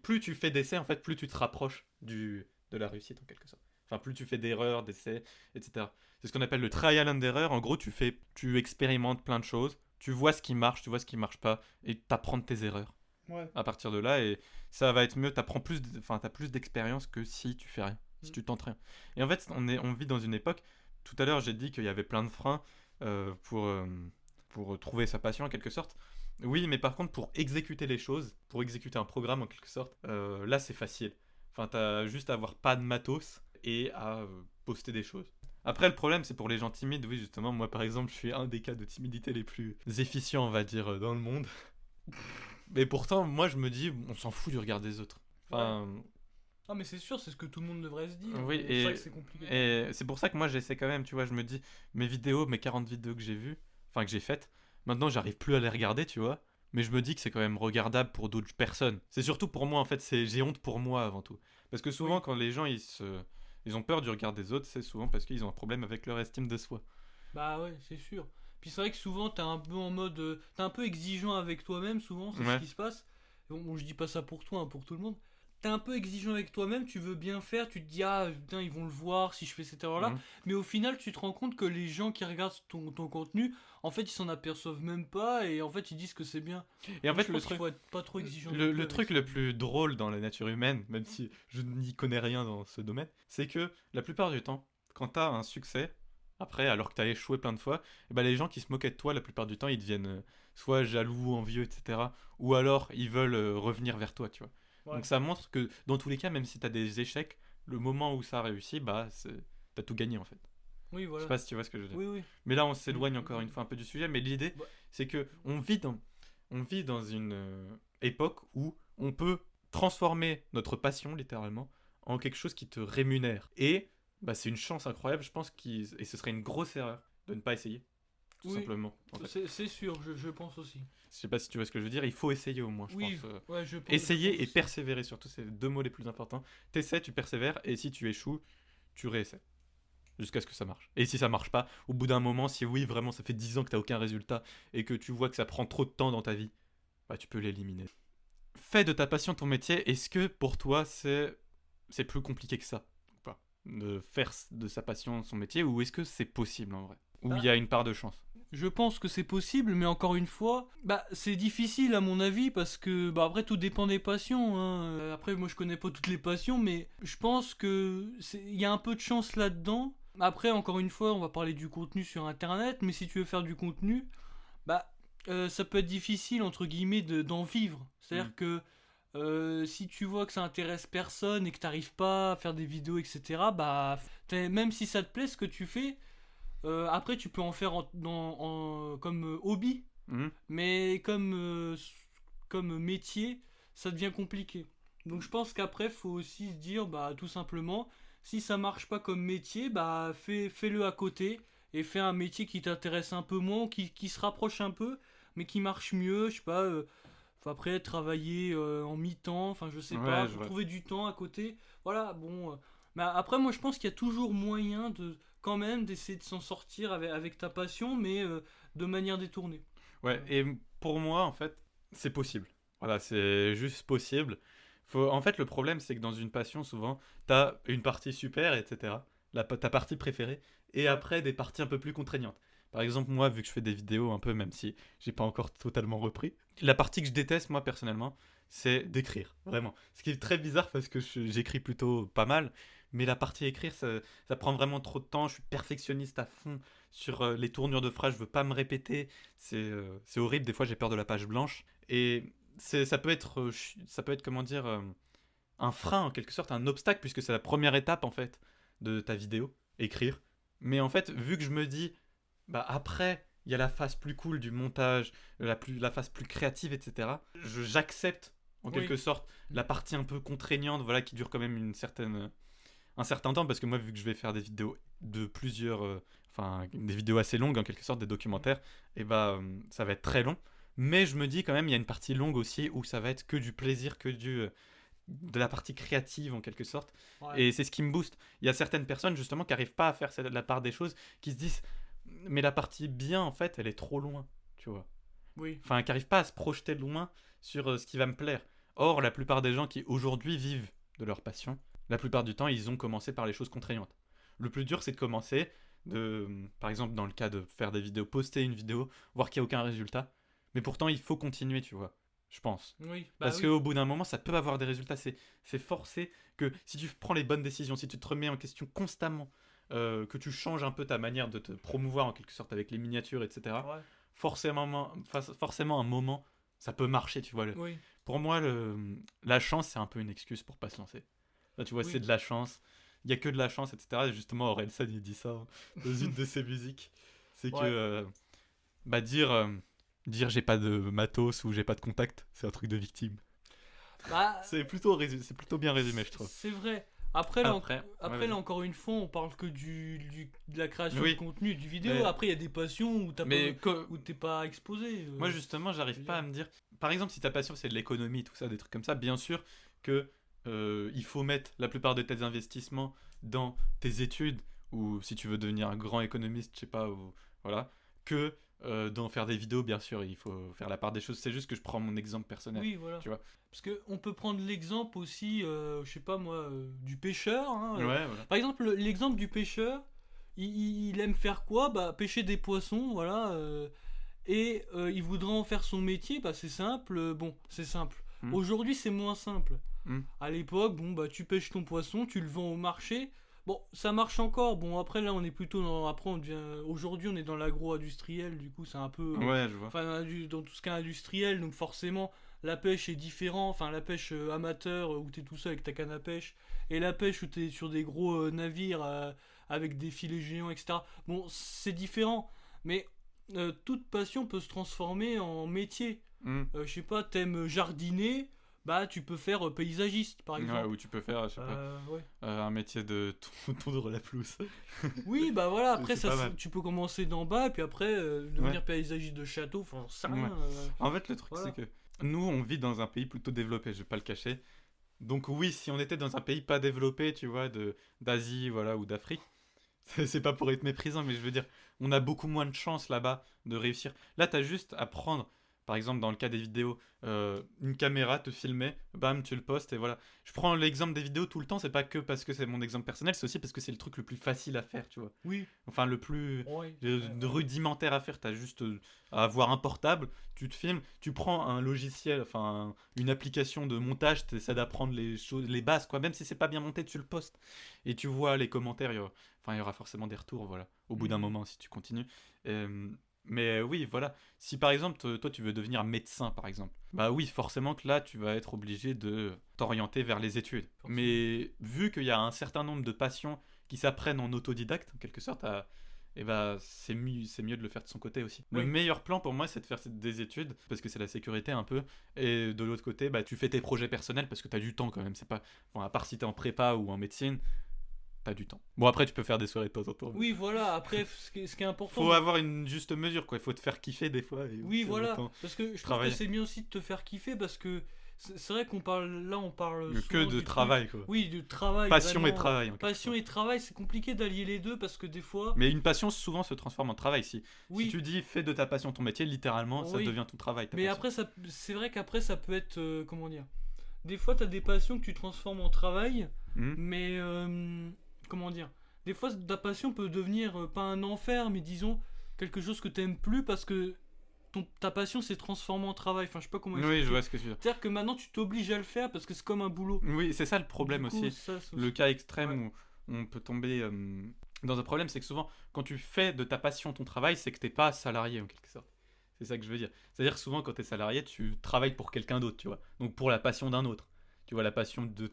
A: plus tu fais d'essais, en fait, plus tu te rapproches de la réussite en quelque sorte. Enfin, plus tu fais d'erreurs, d'essais, etc. C'est ce qu'on appelle le trial and error. En gros, tu expérimentes plein de choses, tu vois ce qui marche, tu vois ce qui marche pas, et t'apprends de tes erreurs.
B: Ouais.
A: À partir de là, et ça va être mieux, t'as plus d'expérience que si tu fais rien, si tu tentes rien. Et en fait, on vit dans une époque, tout à l'heure j'ai dit qu'il y avait plein de freins euh, pour, euh, pour trouver sa passion en quelque sorte. Oui, mais par contre, pour exécuter les choses, pour exécuter un programme en quelque sorte, là c'est facile. Enfin, t'as juste à avoir pas de matos et à poster des choses. Après, le problème, c'est pour les gens timides. Oui, justement, moi par exemple, je suis un des cas de timidité les plus efficients, on va dire, dans le monde. Mais pourtant, moi, je me dis, on s'en fout du regard des autres. Enfin,
B: Ah, mais c'est sûr, c'est ce que tout le monde devrait se dire.
A: oui,
B: Mais c'est vrai que c'est compliqué.
A: et c'est pour ça que moi, j'essaie quand même, tu vois, je me dis, mes 40 vidéos que j'ai vues, enfin, que j'ai faites, maintenant, j'arrive plus à les regarder, tu vois. Mais je me dis que c'est quand même regardable pour d'autres personnes. C'est surtout pour moi, en fait, j'ai honte pour moi avant tout. Parce que souvent,
B: Oui.
A: quand les gens, ils ont peur du regard des autres, c'est souvent parce qu'ils ont un problème avec leur estime de soi.
B: Bah ouais, c'est sûr. Puis c'est vrai que souvent, t'es un peu en mode. T'es un peu exigeant avec toi-même, souvent, c'est ce
A: Ouais.
B: qui se passe. Bon, je dis pas ça pour toi, hein, pour tout le monde. T'es un peu exigeant avec toi-même, tu veux bien faire, tu te dis, ah putain, ils vont le voir si je fais cette erreur-là.
A: Mhm.
B: Mais au final, tu te rends compte que les gens qui regardent ton contenu, en fait, ils s'en aperçoivent même pas et en fait, ils disent que c'est bien.
A: Et en
B: Donc
A: fait,
B: je pense qu'il faut être pas trop exigeant. non plus
A: le
B: avec
A: truc
B: ça.
A: le plus drôle dans la nature humaine, même si je n'y connais rien dans ce domaine, c'est que la plupart du temps, quand t'as un succès, après, alors que t'as échoué plein de fois, eh ben, les gens qui se moquaient de toi, la plupart du temps, ils deviennent soit jaloux, envieux, etc. Ou alors, ils veulent revenir vers toi, tu vois.
B: Ouais.
A: Donc ça montre que, dans tous les cas, même si t'as des échecs, le moment où ça réussit, bah, t'as tout gagné, en fait.
B: Oui,
A: Je sais
B: voilà.
A: pas si tu vois ce que je veux dire.
B: Oui, oui.
A: Mais là, on s'éloigne encore une fois un peu du sujet, mais l'idée,
B: Bah,
A: c'est que on vit dans une époque où on peut transformer notre passion, littéralement, en quelque chose qui te rémunère. Et bah, c'est une chance incroyable, je pense, et ce serait une grosse erreur de ne pas essayer, tout
B: oui,
A: simplement. En fait.
B: c'est sûr, je pense aussi.
A: Je sais pas si tu vois ce que je veux dire, il faut essayer au moins, je
B: Oui,
A: pense.
B: ouais, je pense
A: Essayer et
B: aussi.
A: persévérer, surtout, c'est les deux mots les plus importants. T'essaies, tu persévères, et si tu échoues, tu réessaies. Jusqu'à ce que ça marche. Et si ça marche pas, au bout d'un moment, si oui, vraiment, ça fait 10 ans que t'as aucun résultat, et que tu vois que ça prend trop de temps dans ta vie, bah tu peux l'éliminer. Fais de ta passion ton métier, est-ce que pour toi c'est plus compliqué que ça ou pas de faire de sa passion son métier, ou est-ce que c'est possible en vrai? Ou il
B: Ah,
A: y a une part de chance?
B: je pense que c'est possible, mais encore une fois, bah c'est difficile à mon avis parce que bah après tout dépend des passions. Hein. Après moi je connais pas toutes les passions, mais je pense que il y a un peu de chance là-dedans. Après encore une fois, on va parler du contenu sur Internet, mais si tu veux faire du contenu, bah ça peut être difficile entre guillemets d'en vivre.
A: Mm.
B: C'est-à-dire que si tu vois que ça intéresse personne et que t'arrives pas à faire des vidéos, etc., bah même si ça te plaît ce que tu fais. Après, tu peux en faire comme hobby,
A: Mhm.
B: mais comme métier, ça devient compliqué. Donc je pense qu'après, faut aussi se dire, bah tout simplement, si ça marche pas comme métier, bah fais-le à côté et fais un métier qui t'intéresse un peu moins, qui se rapproche un peu, mais qui marche mieux. Je sais pas. Faut après travailler en mi-temps, enfin je sais pas,
A: Ouais, je
B: faut
A: vois.
B: trouver du temps à côté. Voilà, bon. Mais après, moi je pense qu'il y a toujours moyen de quand même d'essayer de s'en sortir avec ta passion, mais de manière détournée.
A: Ouais, et pour moi, en fait, c'est possible. Voilà, c'est juste possible. En fait, le problème, c'est que dans une passion, souvent, t'as une partie super, etc. Ta partie préférée, et après, des parties un peu plus contraignantes. Par exemple, moi, vu que je fais des vidéos un peu, même si j'ai pas encore totalement repris, la partie que je déteste, moi, personnellement, c'est d'écrire. Vraiment. Ce qui est très bizarre parce que j'écris plutôt pas mal, mais la partie écrire, ça prend vraiment trop de temps. Je suis perfectionniste à fond sur les tournures de phrases, je veux pas me répéter. C'est horrible, des fois j'ai peur de la page blanche. Et ça peut être comment dire, un frein en quelque sorte, un obstacle, puisque c'est la première étape en fait de ta vidéo, écrire. Mais en fait, vu que je me dis, bah après, il y a la phase plus cool du montage, la phase plus créative, etc. J'accepte en
B: Oui,
A: quelque sorte la partie un peu contraignante, voilà, qui dure quand même un certain temps, parce que moi, vu que je vais faire des vidéos de plusieurs, enfin, des vidéos assez longues en quelque sorte, des documentaires, et bah, ça va être très long. Mais je me dis quand même, il y a une partie longue aussi où ça va être que du plaisir, de la partie créative en quelque sorte.
B: ouais,
A: Et c'est ce qui me booste. Il y a certaines personnes justement qui n'arrivent pas à faire la part des choses, qui se disent, mais la partie bien en fait, elle est trop loin, tu vois.
B: oui,
A: Enfin, qui n'arrivent pas à se projeter loin sur ce qui va me plaire. Or, la plupart des gens qui aujourd'hui vivent de leur passion, la plupart du temps, ils ont commencé par les choses contraignantes. Le plus dur, c'est de commencer, par exemple, dans le cas de faire des vidéos, poster une vidéo, voir qu'il n'y a aucun résultat. Mais pourtant, il faut continuer, tu vois, je pense.
B: Oui, bah
A: Parce
B: oui.
A: qu'au bout d'un moment, ça peut avoir des résultats. C'est forcé que si tu prends les bonnes décisions, si tu te remets en question constamment, que tu changes un peu ta manière de te promouvoir en quelque sorte avec les miniatures, etc.,
B: Ouais,
A: forcément, un moment, ça peut marcher, tu vois.
B: oui,
A: Pour moi, la chance, c'est un peu une excuse pour pas se lancer. Là, tu vois, c'est
B: oui.
A: de la chance. Il y a que de la chance, etc. Et justement, Orelsan, il dit ça dans une de ses musiques. C'est que
B: Ouais.
A: bah, dire j'ai pas de matos ou j'ai pas de contact, c'est un truc de victime.
B: Bah,
A: C'est plutôt bien résumé, je trouve.
B: c'est vrai. Après,
A: Après, ouais,
B: après, là,
A: vas-y.
B: encore une fois, on parle que de la création de
A: Oui,
B: contenu, du vidéo.
A: mais,
B: Après, il y a des passions où
A: mais
B: où t'es pas exposé.
A: moi, justement,
B: Je
A: j'arrive
B: veux
A: pas
B: dire.
A: à me dire. Par exemple, si ta passion c'est de l'économie, tout ça, des trucs comme ça, bien sûr que il faut mettre la plupart de tes investissements dans tes études, ou si tu veux devenir un grand économiste, je sais pas, ou voilà, que dans faire des vidéos, bien sûr, il faut faire la part des choses. C'est juste que je prends mon exemple personnel,
B: Oui, voilà.
A: tu vois.
B: Parce que on peut prendre l'exemple aussi, je sais pas moi, du pêcheur, hein.
A: Ouais, voilà.
B: Par exemple, l'exemple du pêcheur, il aime faire quoi? Bah, pêcher des poissons, voilà. Et il voudrait en faire son métier, bah c'est simple. Bon, c'est simple.
A: Hmm,
B: Aujourd'hui, c'est moins simple.
A: hmm.
B: À l'époque, bon, bah tu pêches ton poisson, tu le vends au marché. Bon, ça marche encore. Bon, après, là, on est plutôt dans. Après, aujourd'hui, on est dans l'agro-industriel, du coup, c'est un peu.
A: Ouais, je vois.
B: Enfin, dans tout ce qui est industriel, donc forcément, la pêche est différente. Enfin, la pêche amateur, où t'es tout seul avec ta canne à pêche, et la pêche où t'es sur des gros navires avec des filets géants, etc. Bon, c'est différent. Mais toute passion peut se transformer en métier.
A: Hmm.
B: Je sais pas, t'aimes jardiner, bah tu peux faire paysagiste par
A: Ouais,
B: exemple.
A: ou tu peux faire, je sais pas,
B: Ouais.
A: un métier de tondre la pelouse.
B: Oui, bah voilà, après
A: C'est pas mal.
B: tu peux commencer d'en bas et puis après
A: Ouais.
B: devenir paysagiste de château, enfin j'en sais
A: Ouais.
B: rien.
A: En fait, le truc,
B: Voilà.
A: c'est que nous, on vit dans un pays plutôt développé, je vais pas le cacher. Donc oui, si on était dans un pays pas développé, tu vois, d'Asie, voilà, ou d'Afrique, c'est pas pour être méprisant, mais je veux dire, on a beaucoup moins de chances là-bas de réussir. Là, t'as juste à prendre, par exemple, dans le cas des vidéos, une caméra, te filmer, bam, tu le postes, et voilà. Je prends l'exemple des vidéos tout le temps, c'est pas que parce que c'est mon exemple personnel, c'est aussi parce que c'est le truc le plus facile à faire, tu vois.
B: Oui,
A: Enfin, le plus
B: ouais,
A: rudimentaire à faire. T'as juste à avoir un portable, tu te filmes, tu prends un logiciel, enfin une application de montage, tu essaies d'apprendre les choses, les bases, quoi. Même si c'est pas bien monté, tu le postes. Et tu vois les commentaires, il y aura forcément des retours, voilà. Au bout d'un
B: Mhm.
A: moment, si tu continues. Euh, mais oui, voilà. Si par exemple, toi, tu veux devenir médecin, par exemple, bah oui, forcément que là, tu vas être obligé de t'orienter vers les études.
B: Forcément.
A: Mais vu qu'il y a un certain nombre de passions qui s'apprennent en autodidacte, en quelque sorte, et bah c'est mieux de le faire de son côté aussi. Le
B: Oui.
A: meilleur plan pour moi, c'est de faire des études parce que c'est la sécurité un peu, et de l'autre côté, bah tu fais tes projets personnels parce que t'as du temps quand même. C'est pas, enfin, à part si t'es en prépa ou en médecine, t'as du temps. Bon, après tu peux faire des soirées de temps en temps, mais
B: Oui, voilà, après ce qui est important
A: faut avoir une juste mesure, quoi. Il faut te faire kiffer des fois et
B: Oui,
A: aussi en même
B: voilà,
A: temps
B: parce que je trouve que
A: travailler.
B: c'est bien aussi de te faire kiffer parce que c'est vrai qu'on parle là, on parle
A: Que
B: souvent
A: de
B: du truc.
A: travail, quoi.
B: Oui, du travail
A: Passion et
B: vraiment.
A: travail en quelque
B: Passion
A: sorte.
B: et travail, c'est compliqué d'allier les deux parce que des fois,
A: Mais une passion souvent se transforme en travail. Si
B: oui,
A: tu dis fais de ta passion ton métier, littéralement, ça
B: oui.
A: devient ton travail, ta
B: Mais
A: passion.
B: après, c'est vrai qu'après, ça peut être. Comment dire? Des fois, t'as des passions que tu transformes en travail,
A: Hmm.
B: mais. Comment dire? Des fois, ta passion peut devenir pas un enfer, mais disons quelque chose que t'aimes plus parce que ta passion s'est transformée en travail. Enfin, je sais pas comment
A: Oui, je
B: expliquer.
A: vois ce que tu veux dire.
B: C'est-à-dire que maintenant, tu t'obliges à le faire parce que c'est comme un boulot.
A: Oui, c'est ça le
B: Du
A: problème
B: coup,
A: aussi.
B: ça, c'est
A: Le
B: aussi.
A: cas
B: Ouais.
A: extrême où on peut tomber dans un problème, c'est que souvent, quand tu fais de ta passion ton travail, c'est que t'es pas salarié en quelque sorte. C'est ça que je veux dire. C'est-à-dire que souvent, quand t'es salarié, tu travailles pour quelqu'un d'autre, tu vois. Donc pour la passion d'un autre. Tu vois, la passion de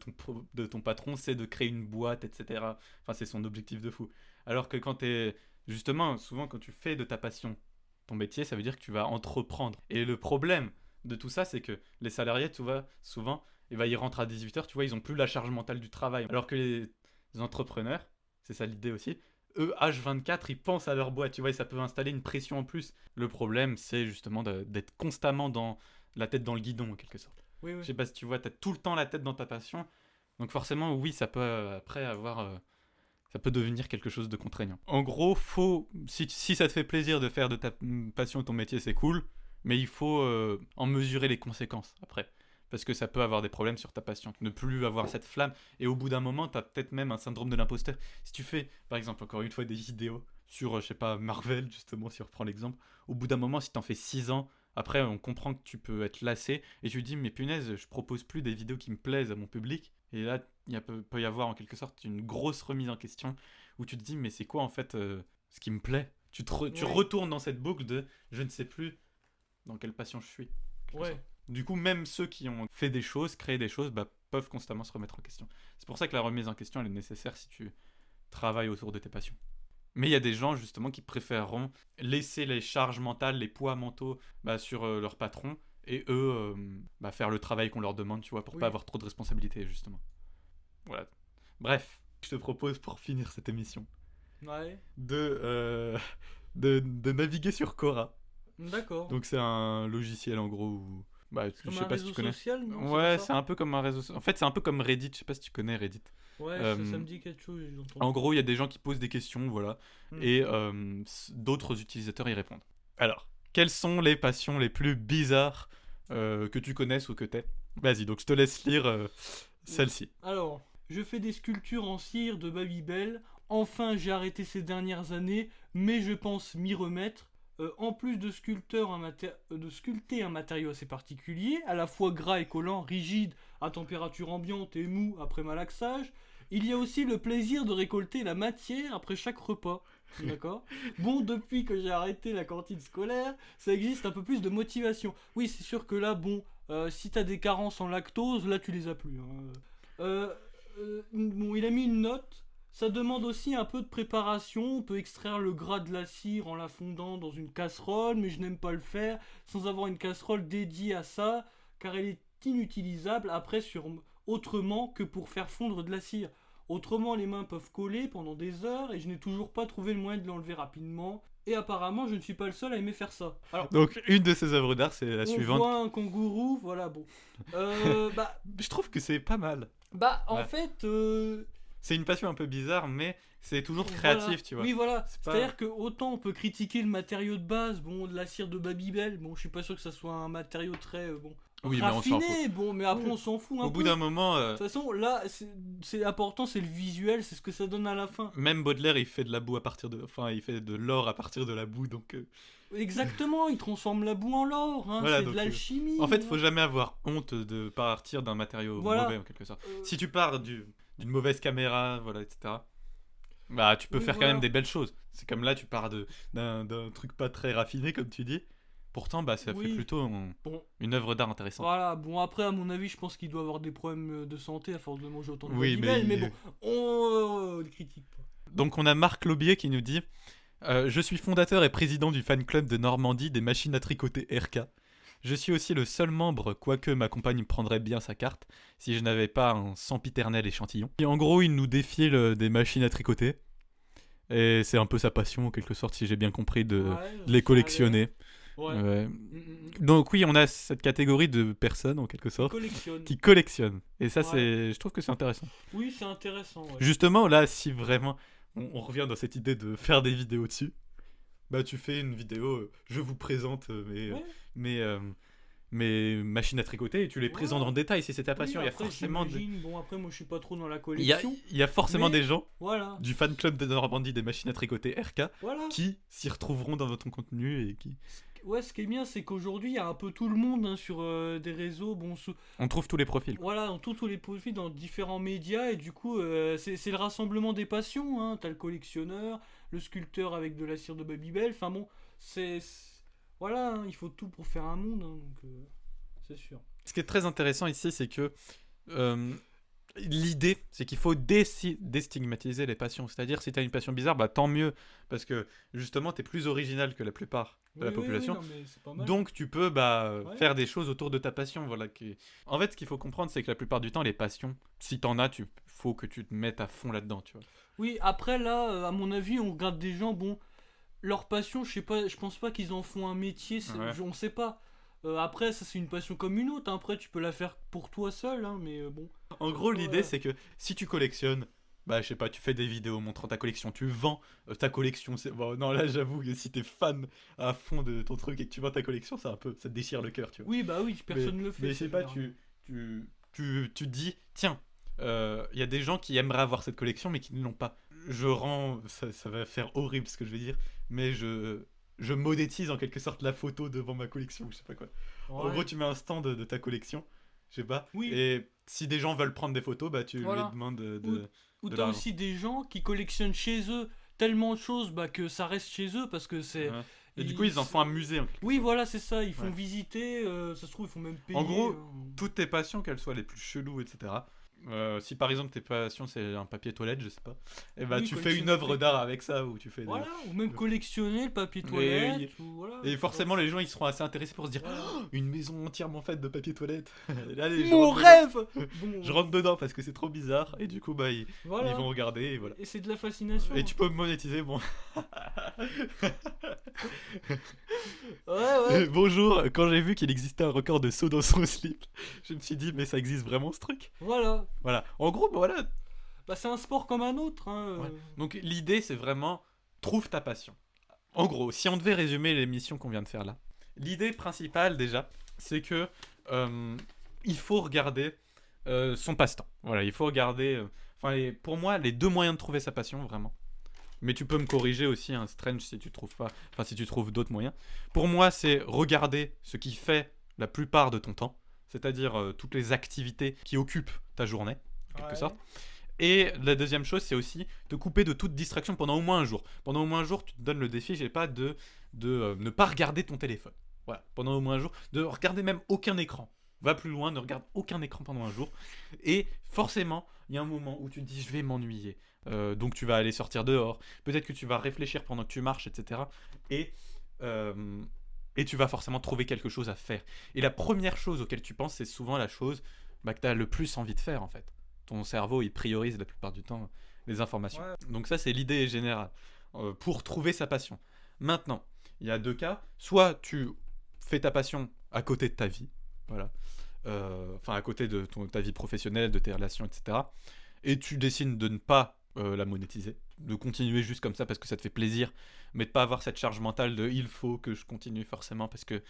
A: ton patron, c'est de créer une boîte, etc. Enfin, c'est son objectif de fou. Alors que quand t'es. Justement, souvent, quand tu fais de ta passion ton métier, ça veut dire que tu vas entreprendre. Et le problème de tout ça, c'est que les salariés, tu vois, souvent, ils rentrent à 18h, tu vois, ils ont plus la charge mentale du travail. Alors que les entrepreneurs, c'est ça l'idée aussi, eux, H24, ils pensent à leur boîte, tu vois, et ça peut installer une pression en plus. Le problème, c'est justement d'être constamment dans la tête dans le guidon, en quelque sorte.
B: Oui, oui.
A: Je sais pas si tu vois, t'as tout le temps la tête dans ta passion. Donc forcément, oui, ça peut après avoir... ça peut devenir quelque chose de contraignant. En gros, si ça te fait plaisir de faire de ta passion ton métier, c'est cool, mais il faut en mesurer les conséquences après. parce que ça peut avoir des problèmes sur ta passion, ne plus avoir cette flamme, et au bout d'un moment, t'as peut-être même un syndrome de l'imposteur. Si tu fais, par exemple, encore une fois, des vidéos sur, je sais pas, Marvel, justement, si on reprend l'exemple, au bout d'un moment, si t'en fais 6 ans, après, on comprend que tu peux être lassé, et tu te dis, mais punaise, je propose plus des vidéos qui me plaisent à mon public, et là, peut y avoir en quelque sorte une grosse remise en question, où tu te dis, mais c'est quoi en fait ce qui me plaît? Tu
B: Ouais.
A: retournes dans cette boucle de je ne sais plus dans quelle passion je suis. quelque
B: Ouais.
A: sorte. Du coup, même ceux qui ont fait des choses, créé des choses, bah, peuvent constamment se remettre en question. C'est pour ça que la remise en question, elle est nécessaire si tu travailles autour de tes passions. Mais il y a des gens justement qui préféreront laisser les charges mentales, les poids mentaux bah, sur leur patron et eux bah, faire le travail qu'on leur demande, tu vois, pour pas
B: Oui.
A: avoir trop de responsabilités justement. Voilà. Bref, je te propose pour finir cette émission
B: Ouais.
A: de, de naviguer sur Quora.
B: D'accord.
A: Donc c'est un logiciel en gros où... Bah,
B: C'est
A: je
B: comme
A: sais
B: un
A: pas si tu
B: réseau
A: connais.
B: social, non? C'est pas
A: Ouais,
B: ça?
A: c'est un peu comme un réseau... En fait, c'est un peu comme Reddit, je sais pas si tu connais Reddit.
B: Ouais, ça
A: Euh,
B: me dit quelque chose, j'ai entendu.
A: En gros, il y a des gens qui posent des questions, voilà,
B: Hmm.
A: et d'autres utilisateurs y répondent. Alors, quelles sont les passions les plus bizarres que tu connaisses ou que t'aies? Vas-y, donc je te laisse lire celle-ci.
B: Alors, je fais des sculptures en cire de Babybel. Enfin, j'ai arrêté ces dernières années, mais je pense m'y remettre. En plus de de sculpter un matériau assez particulier, à la fois gras et collant, rigide, à température ambiante et mou après malaxage, il y a aussi le plaisir de récolter la matière après chaque repas. D'accord. Bon, depuis que j'ai arrêté la cantine scolaire, ça existe un peu plus de motivation. Oui, c'est sûr que là, bon, si t'as des carences en lactose, là tu les as plus. Hein. Bon, il a mis une note. Ça demande aussi un peu de préparation. On peut extraire le gras de la cire en la fondant dans une casserole, mais je n'aime pas le faire sans avoir une casserole dédiée à ça, car elle est inutilisable après autrement que pour faire fondre de la cire. Autrement, les mains peuvent coller pendant des heures et je n'ai toujours pas trouvé le moyen de l'enlever rapidement. Et apparemment, je ne suis pas le seul à aimer faire ça. Alors,
A: Donc, une de ces œuvres d'art, c'est la
B: on
A: suivante.
B: voit un kangourou, voilà, bon. Bah,
A: Je trouve que c'est pas mal.
B: en
A: Ouais.
B: fait,
A: C'est une passion un peu bizarre, mais c'est toujours
B: voilà.
A: créatif, tu vois.
B: Oui, voilà.
A: C'est pas-
B: C'est-à-dire que autant on peut critiquer le matériau de base, bon, de la cire de Babybel, bon, je suis pas sûr que ça soit un matériau très, bon,
A: Oui, mais on s'en fout.
B: raffiné, bon, mais après
A: Oui.
B: on s'en fout un
A: Au
B: peu.
A: bout d'un moment,
B: De toute façon, là, c'est important, c'est le visuel, c'est ce que ça donne à la fin.
A: même Baudelaire, il fait de la boue à partir de... Enfin, il fait de l'or à partir de la boue, donc...
B: Exactement, il transforme la boue en l'or, hein,
A: Voilà,
B: c'est de
A: donc,
B: l'alchimie.
A: En fait,
B: hein.
A: faut jamais avoir honte de partir d'un matériau
B: Voilà.
A: mauvais, en quelque sorte.
B: Euh,
A: Si tu pars d'une mauvaise caméra, voilà, etc., bah, tu peux
B: Oui,
A: faire quand
B: voilà.
A: même des belles choses. C'est comme là, tu pars d'un truc pas très raffiné, comme tu dis. Pourtant, bah, ça fait
B: Oui.
A: plutôt
B: Bon,
A: une œuvre d'art intéressante.
B: voilà, bon, après, à mon avis, je pense qu'il doit avoir des problèmes de santé à force de manger autant de
A: Oui,
B: Babybel, mais
A: mais
B: bon, on le critique pas.
A: Donc, on a Marc Laubier qui nous dit je suis fondateur et président du fan club de Normandie des machines à tricoter RK. Je suis aussi le seul membre, quoique ma compagne prendrait bien sa carte, si je n'avais pas un sempiternel échantillon. Et en gros, il nous défile des machines à tricoter. Et c'est un peu sa passion, en quelque sorte, si j'ai bien compris, de
B: Ouais,
A: les
B: ça a
A: collectionner.
B: l'air. Ouais.
A: Ouais.
B: Mm.
A: Donc oui, on a cette catégorie de personnes, en quelque sorte,
B: Collectionne.
A: qui collectionnent. Et ça,
B: Ouais.
A: je trouve que c'est intéressant.
B: Oui, c'est intéressant. Ouais.
A: Justement, là, si vraiment on revient dans cette idée de faire des vidéos dessus, bah tu fais une vidéo, je vous présente
B: Ouais.
A: mes, euh, mes machines à tricoter et tu les présentes
B: Voilà.
A: en détail si c'est ta
B: Oui,
A: passion. Il y a
B: après,
A: forcément
B: j'imagine, bon, après, moi, je suis pas trop dans la
A: il y a,
B: collection.
A: il y a forcément
B: Mais-
A: des gens
B: Voilà.
A: du fan club de Normandie des machines à tricoter RK
B: Voilà.
A: qui s'y retrouveront dans ton contenu et qui...
B: Ouais, ce qui est bien, c'est qu'aujourd'hui, il y a un peu tout le monde hein, sur des réseaux. Bon,
A: On trouve tous les profils.
B: voilà, dans tous les profils, dans différents médias. Et du coup, c'est le rassemblement des passions. Hein. T'as le collectionneur, le sculpteur avec de la cire de Babybel. Enfin bon, voilà, hein, il faut tout pour faire un monde. Hein, donc, c'est sûr.
A: Ce qui est très intéressant ici, c'est que l'idée, c'est qu'il faut déstigmatiser les passions. C'est-à-dire, si tu as une passion bizarre, bah tant mieux. Parce que justement, tu es plus original que la plupart de la
B: Oui, oui,
A: population.
B: oui, non, mais c'est pas mal.
A: Donc, tu peux
B: Ouais.
A: faire des choses autour de ta passion. Voilà, En fait, ce qu'il faut comprendre, c'est que la plupart du temps, les passions, si t'en as, faut que tu te mettes à fond là-dedans. Tu vois.
B: Oui, après là, à mon avis, on regarde des gens, bon, leur passion, je sais pas, je pense pas qu'ils en font un métier,
A: Ouais.
B: on sait pas. Après, ça c'est une passion comme une autre, hein. Après tu peux la faire pour toi seul, hein, mais bon.
A: En gros, l'idée,
B: Ouais.
A: c'est que si tu collectionnes, bah, je sais pas, tu fais des vidéos montrant ta collection, tu vends ta collection. Bon, non, là, j'avoue que si t'es fan à fond de ton truc et que tu vends ta collection, ça te déchire le cœur, tu vois.
B: Oui, bah oui, personne
A: mais,
B: le fait.
A: mais je
B: ça,
A: sais pas,
B: généralement.
A: tu te dis, tiens, il y a des gens qui aimeraient avoir cette collection mais qui ne l'ont pas. Ça va faire horrible ce que je vais dire, mais je monétise en quelque sorte la photo devant ma collection, je sais pas quoi. En gros,
B: Ouais.
A: tu mets un stand de ta collection, je sais pas,
B: Oui,
A: et si des gens veulent prendre des photos, bah tu
B: voilà.
A: lui demandes
B: Ou, ou
A: de
B: t'as
A: l'argent.
B: aussi des gens qui collectionnent chez eux tellement de choses bah, que ça reste chez eux parce que c'est.
A: Ouais. Et du coup, ils en font un musée en quelque
B: Oui,
A: sorte.
B: voilà, c'est ça. Ils font
A: Ouais.
B: visiter, ça se trouve, ils font même
A: En
B: payer.
A: gros, toutes tes passions, qu'elles soient les plus cheloues, etc. Si par exemple tes passions c'est un papier toilette, je sais pas, et bah
B: Oui,
A: tu fais une
B: collectionner le
A: œuvre
B: papier.
A: d'art avec ça ou tu fais des.
B: Voilà, ou même collectionner le papier
A: Et, oui.
B: toilette, ou voilà.
A: Et forcément les gens ils seront assez intéressés pour se dire
B: Voilà.
A: oh, une maison entièrement faite de papier toilette. Et allez,
B: Mon rêve. Bon,
A: je rentre dedans parce que c'est trop bizarre et du coup bah ils
B: voilà.
A: vont regarder et voilà.
B: Et c'est de la fascination.
A: Et tu peux monétiser bon.
B: Ouais, ouais.
A: Bonjour, quand j'ai vu qu'il existait un record de saut dans son slip, je me suis dit mais ça existe vraiment ce truc.
B: Voilà.
A: Voilà. En gros bah, voilà.
B: Bah, c'est un sport comme un autre. Hein.
A: Ouais. Donc l'idée c'est vraiment trouve ta passion. En gros, si on devait résumer l'émission qu'on vient de faire là, l'idée principale déjà, c'est que il faut regarder son passe-temps. Voilà, il faut regarder. Pour moi, les deux moyens de trouver sa passion vraiment. Mais tu peux me corriger aussi, un Strange, si tu trouves pas, enfin si tu trouves d'autres moyens. Pour moi, c'est regarder ce qui fait la plupart de ton temps, c'est-à-dire toutes les activités qui occupent ta journée, en quelque
B: Ouais.
A: sorte. Et la deuxième chose, c'est aussi te couper de toute distraction pendant au moins un jour. Pendant au moins un jour, tu te donnes le défi, j'ai pas de ne pas regarder ton téléphone. Voilà, pendant au moins un jour, de regarder même aucun écran. Va plus loin, ne regarde aucun écran pendant un jour. Et forcément, il y a un moment où tu te dis, je vais m'ennuyer. Donc tu vas aller sortir dehors. Peut-être que tu vas réfléchir pendant que tu marches, etc. Et, euh, et tu vas forcément trouver quelque chose à faire. Et la première chose auquel tu penses, c'est souvent la chose que tu as le plus envie de faire, en fait. Ton cerveau, il priorise la plupart du temps les informations.
B: Ouais.
A: Donc ça, c'est l'idée générale pour trouver sa passion. Maintenant, il y a deux cas. Soit tu fais ta passion à côté de ta vie, voilà. Enfin, à côté de ta vie professionnelle, de tes relations, etc. Et tu décides de ne pas la monétiser, de continuer juste comme ça parce que ça te fait plaisir, mais de pas avoir cette charge mentale de il faut que je continue forcément parce que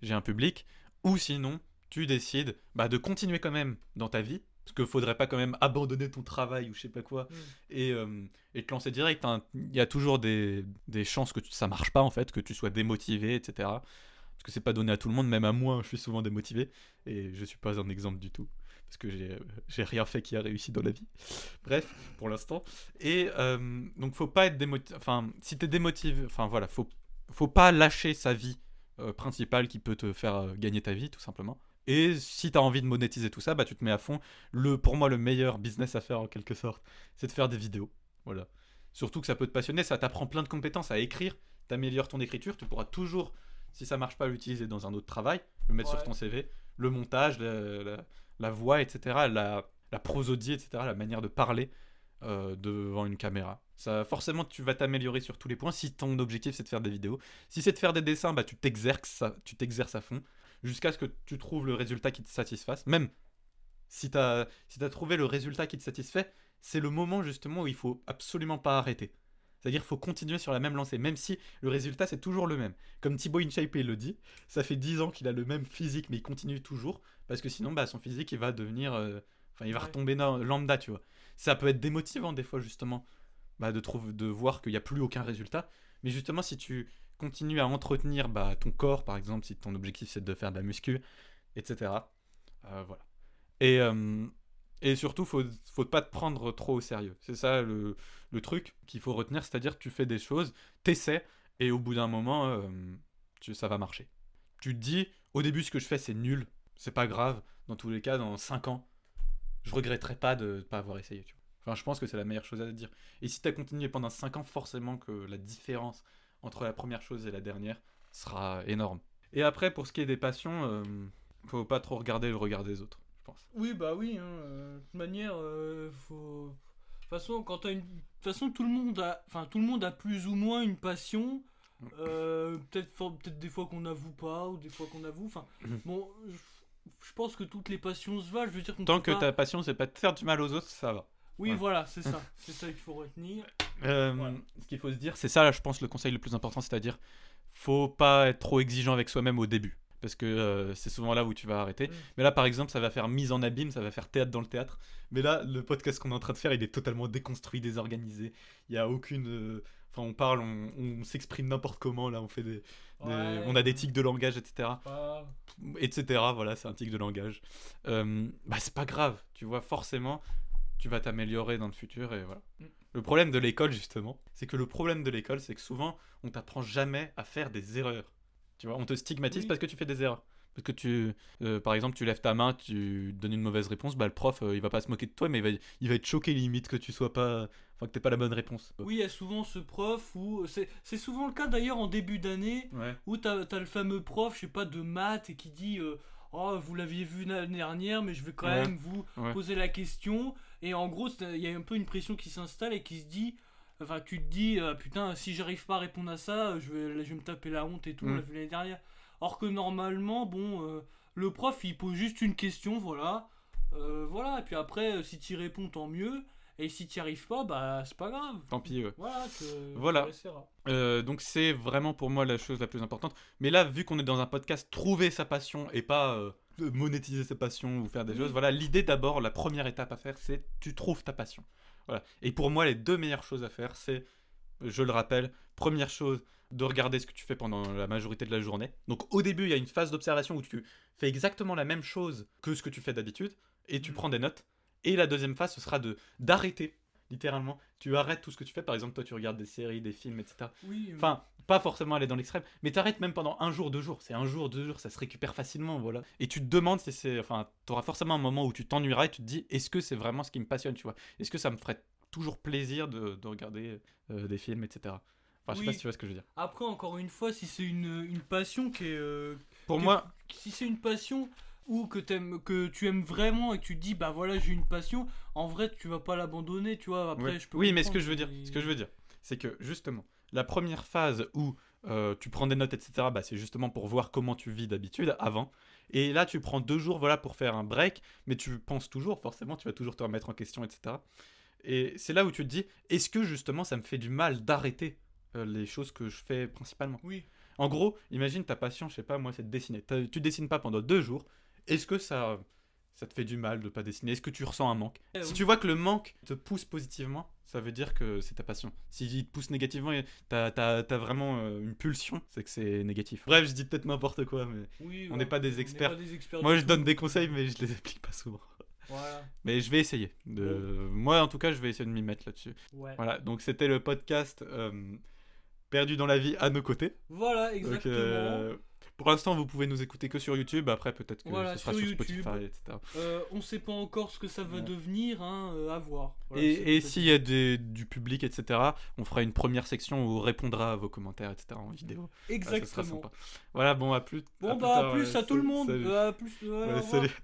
A: j'ai un public. Ou sinon, tu décides de continuer quand même dans ta vie, parce qu'il faudrait pas quand même abandonner ton travail ou je sais pas quoi,
B: Mm.
A: et te lancer direct. Hein. Il y a toujours des chances que ça marche pas en fait, que tu sois démotivé, etc. Parce que c'est pas donné à tout le monde, même à moi, je suis souvent démotivé, et je suis pas un exemple du tout. Parce que j'ai rien fait qui a réussi dans la vie. Bref, pour l'instant. Et donc, faut pas être démotivé. Enfin, si t'es démotivé, enfin voilà, faut pas lâcher sa vie principale qui peut te faire gagner ta vie, tout simplement. Et si t'as envie de monétiser tout ça, tu te mets à fond. Pour moi, le meilleur business à faire en quelque sorte, c'est de faire des vidéos. Voilà. Surtout que ça peut te passionner, ça t'apprend plein de compétences à écrire, t'améliores ton écriture, tu pourras toujours, si ça marche pas, l'utiliser dans un autre travail, le mettre sur
B: Ouais.
A: ton CV, le montage, la voix, etc., la prosodie, etc., la manière de parler devant une caméra. Ça, forcément, tu vas t'améliorer sur tous les points si ton objectif c'est de faire des vidéos. Si c'est de faire des dessins, tu t'exerces à fond jusqu'à ce que tu trouves le résultat qui te satisfasse. Même si t'as trouvé le résultat qui te satisfait, c'est le moment justement où il faut absolument pas arrêter. C'est-à-dire qu'il faut continuer sur la même lancée, même si le résultat c'est toujours le même. Comme Thibaut InShape le dit, ça fait 10 ans qu'il a le même physique, mais il continue toujours, parce que sinon son physique il va devenir. Il va
B: Ouais.
A: retomber lambda, tu vois. Ça peut être démotivant des fois justement, de voir qu'il n'y a plus aucun résultat. Mais justement, si tu continues à entretenir ton corps, par exemple, si ton objectif c'est de faire de la muscu, etc. Voilà. Et, euh, et surtout, faut pas te prendre trop au sérieux. C'est ça le truc qu'il faut retenir, c'est-à-dire que tu fais des choses, t'essaies, et au bout d'un moment, ça va marcher. Tu te dis, au début, ce que je fais, c'est nul, c'est pas grave. Dans tous les cas, dans 5 ans, je regretterai pas de ne pas avoir essayé. Tu vois. Enfin, je pense que c'est la meilleure chose à dire. Et si tu as continué pendant 5 ans, forcément que la différence entre la première chose et la dernière sera énorme. Et après, pour ce qui est des passions, faut pas trop regarder le regard des autres, je pense.
B: Oui, bah oui. Hein, de toute manière, faut. De toute façon, quand t'as une. De toute façon, tout le monde a plus ou moins une passion. Peut-être des fois qu'on n'avoue pas ou des fois qu'on avoue. Enfin, bon, je pense que toutes les passions se valent. Je veux dire qu'on
A: Tant
B: peut
A: que
B: pas.
A: ta passion, c'est pas de faire du mal aux autres, ça va.
B: Oui,
A: Ouais.
B: voilà, c'est ça. C'est ça qu'il faut retenir. Voilà.
A: Ce qu'il faut se dire, c'est ça, là, je pense, le conseil le plus important, c'est-à-dire, faut pas être trop exigeant avec soi-même au début. parce que c'est souvent là où tu vas arrêter.
B: Mm.
A: Mais là, par exemple, ça va faire mise en abîme, ça va faire théâtre dans le théâtre. Mais là, le podcast qu'on est en train de faire, il est totalement déconstruit, désorganisé. Il y a aucune. Enfin, on parle, on s'exprime n'importe comment. Là, on fait
B: Ouais,
A: on a des tics de langage, etc.
B: pas-
A: Etc. Voilà, c'est un tic de langage. Bah, c'est pas grave, tu vois, forcément, tu vas t'améliorer dans le futur et voilà.
B: Mm.
A: Le problème de l'école, justement, c'est que souvent, on t'apprend jamais à faire des erreurs. Tu vois, on te stigmatise
B: Oui.
A: parce que tu fais des erreurs. Parce que par exemple, tu lèves ta main, tu donnes une mauvaise réponse, bah le prof, il va pas se moquer de toi, mais il va être choqué limite que tu sois pas, enfin que t'aies pas la bonne réponse.
B: Oui, il y a souvent ce prof où. C'est souvent le cas d'ailleurs en début d'année
A: Ouais.
B: où t'as le fameux prof, je sais pas, de maths et qui dit oh, vous l'aviez vu l'année dernière, mais je vais quand
A: Ouais.
B: même vous
A: Ouais.
B: poser la question. Et en gros, il y a un peu une pression qui s'installe et qui se dit. Enfin, tu te dis, putain, si j'arrive pas à répondre à ça, je vais me taper la honte et tout, on l'a vu l'année dernière. Or que normalement, bon, le prof il pose juste une question, voilà. Voilà, et puis après, si tu y réponds, tant mieux. Et si tu n'y arrives pas, bah c'est pas grave.
A: Tant pis.
B: Voilà,
A: Voilà.
B: tu essaieras.
A: Donc c'est vraiment pour moi la chose la plus importante. Mais là, vu qu'on est dans un podcast, trouver sa passion et pas monétiser sa passion ou faire des
B: Oui.
A: choses. Voilà, l'idée d'abord, la première étape à faire, c'est tu trouves ta passion. Voilà. Et pour moi, les deux meilleures choses à faire, c'est, je le rappelle, première chose, de regarder ce que tu fais pendant la majorité de la journée. Donc au début, il y a une phase d'observation où tu fais exactement la même chose que ce que tu fais d'habitude et tu
B: Mhm.
A: prends des notes. Et la deuxième phase, ce sera d'arrêter, littéralement. Tu arrêtes tout ce que tu fais. Par exemple, toi, tu regardes des séries, des films, etc.
B: Oui,
A: Enfin, pas forcément aller dans l'extrême, mais t'arrêtes même pendant un jour, 2 jours. C'est un jour, 2 jours, ça se récupère facilement, voilà. Et tu te demandes si c'est. Enfin, t'auras forcément un moment où tu t'ennuieras et tu te dis, est-ce que c'est vraiment ce qui me passionne, tu vois? Est-ce que ça me ferait toujours plaisir de regarder des films, etc. Enfin, je sais pas
B: Oui.
A: si tu vois ce que je veux dire.
B: Après, encore une fois, si c'est une passion qui est.
A: Pour
B: qui est-
A: moi,
B: Si c'est une passion ou que tu aimes vraiment et que tu te dis, bah voilà, j'ai une passion, en vrai, tu vas pas l'abandonner, tu vois. Après,
A: ouais.
B: je peux
A: Oui, mais ce que
B: comprendre,
A: je veux dire,
B: mais-
A: ce que je veux dire, c'est que justement, la première phase où tu prends des notes, etc., bah, c'est justement pour voir comment tu vis d'habitude avant. Et là, tu prends 2 jours, voilà, pour faire un break, mais tu penses toujours, forcément, tu vas toujours te remettre en question, etc. Et c'est là où tu te dis, est-ce que justement, ça me fait du mal d'arrêter les choses que je fais principalement?
B: Oui.
A: En gros, imagine ta passion, je sais pas, moi, c'est de dessiner. Tu dessines pas pendant 2 jours. Est-ce que ça te fait du mal de pas dessiner? Est-ce que tu ressens un manque? Si
B: Oui.
A: tu vois que le manque te pousse positivement, ça veut dire que c'est ta passion. S'il te pousse négativement et t'as vraiment une pulsion, c'est que c'est négatif. Bref, je dis peut-être n'importe quoi, mais
B: Oui,
A: on n'est pas des
B: on n'est
A: experts.
B: pas des experts
A: Moi,
B: du
A: je
B: tout,
A: donne des
B: donc,
A: conseils, mais je les applique pas souvent.
B: Voilà.
A: Mais je vais essayer. Moi, en tout cas, je vais essayer de m'y mettre là-dessus.
B: Ouais.
A: Voilà, donc c'était le podcast Perdu dans la vie à nos côtés.
B: Voilà,
A: Donc,
B: exactement.
A: pour l'instant, vous pouvez nous écouter que sur YouTube. Après, peut-être que
B: Voilà,
A: ce sera
B: sur
A: sur
B: YouTube.
A: Spotify, etc.
B: On sait pas encore ce que ça va
A: Ouais.
B: devenir, hein, à voir. Voilà, c'est
A: Et
B: peut-être-
A: s'il y a du public, etc., on fera une première section où on répondra à vos commentaires, etc., en vidéo. Ah, ça sera
B: Exactement.
A: sympa. Voilà, bon, à plus.
B: Bon,
A: plus
B: bah, à
A: tard,
B: plus à tout le monde.
A: salut.
B: À plus. Voilà,
A: Ouais,
B: au revoir.
A: salut.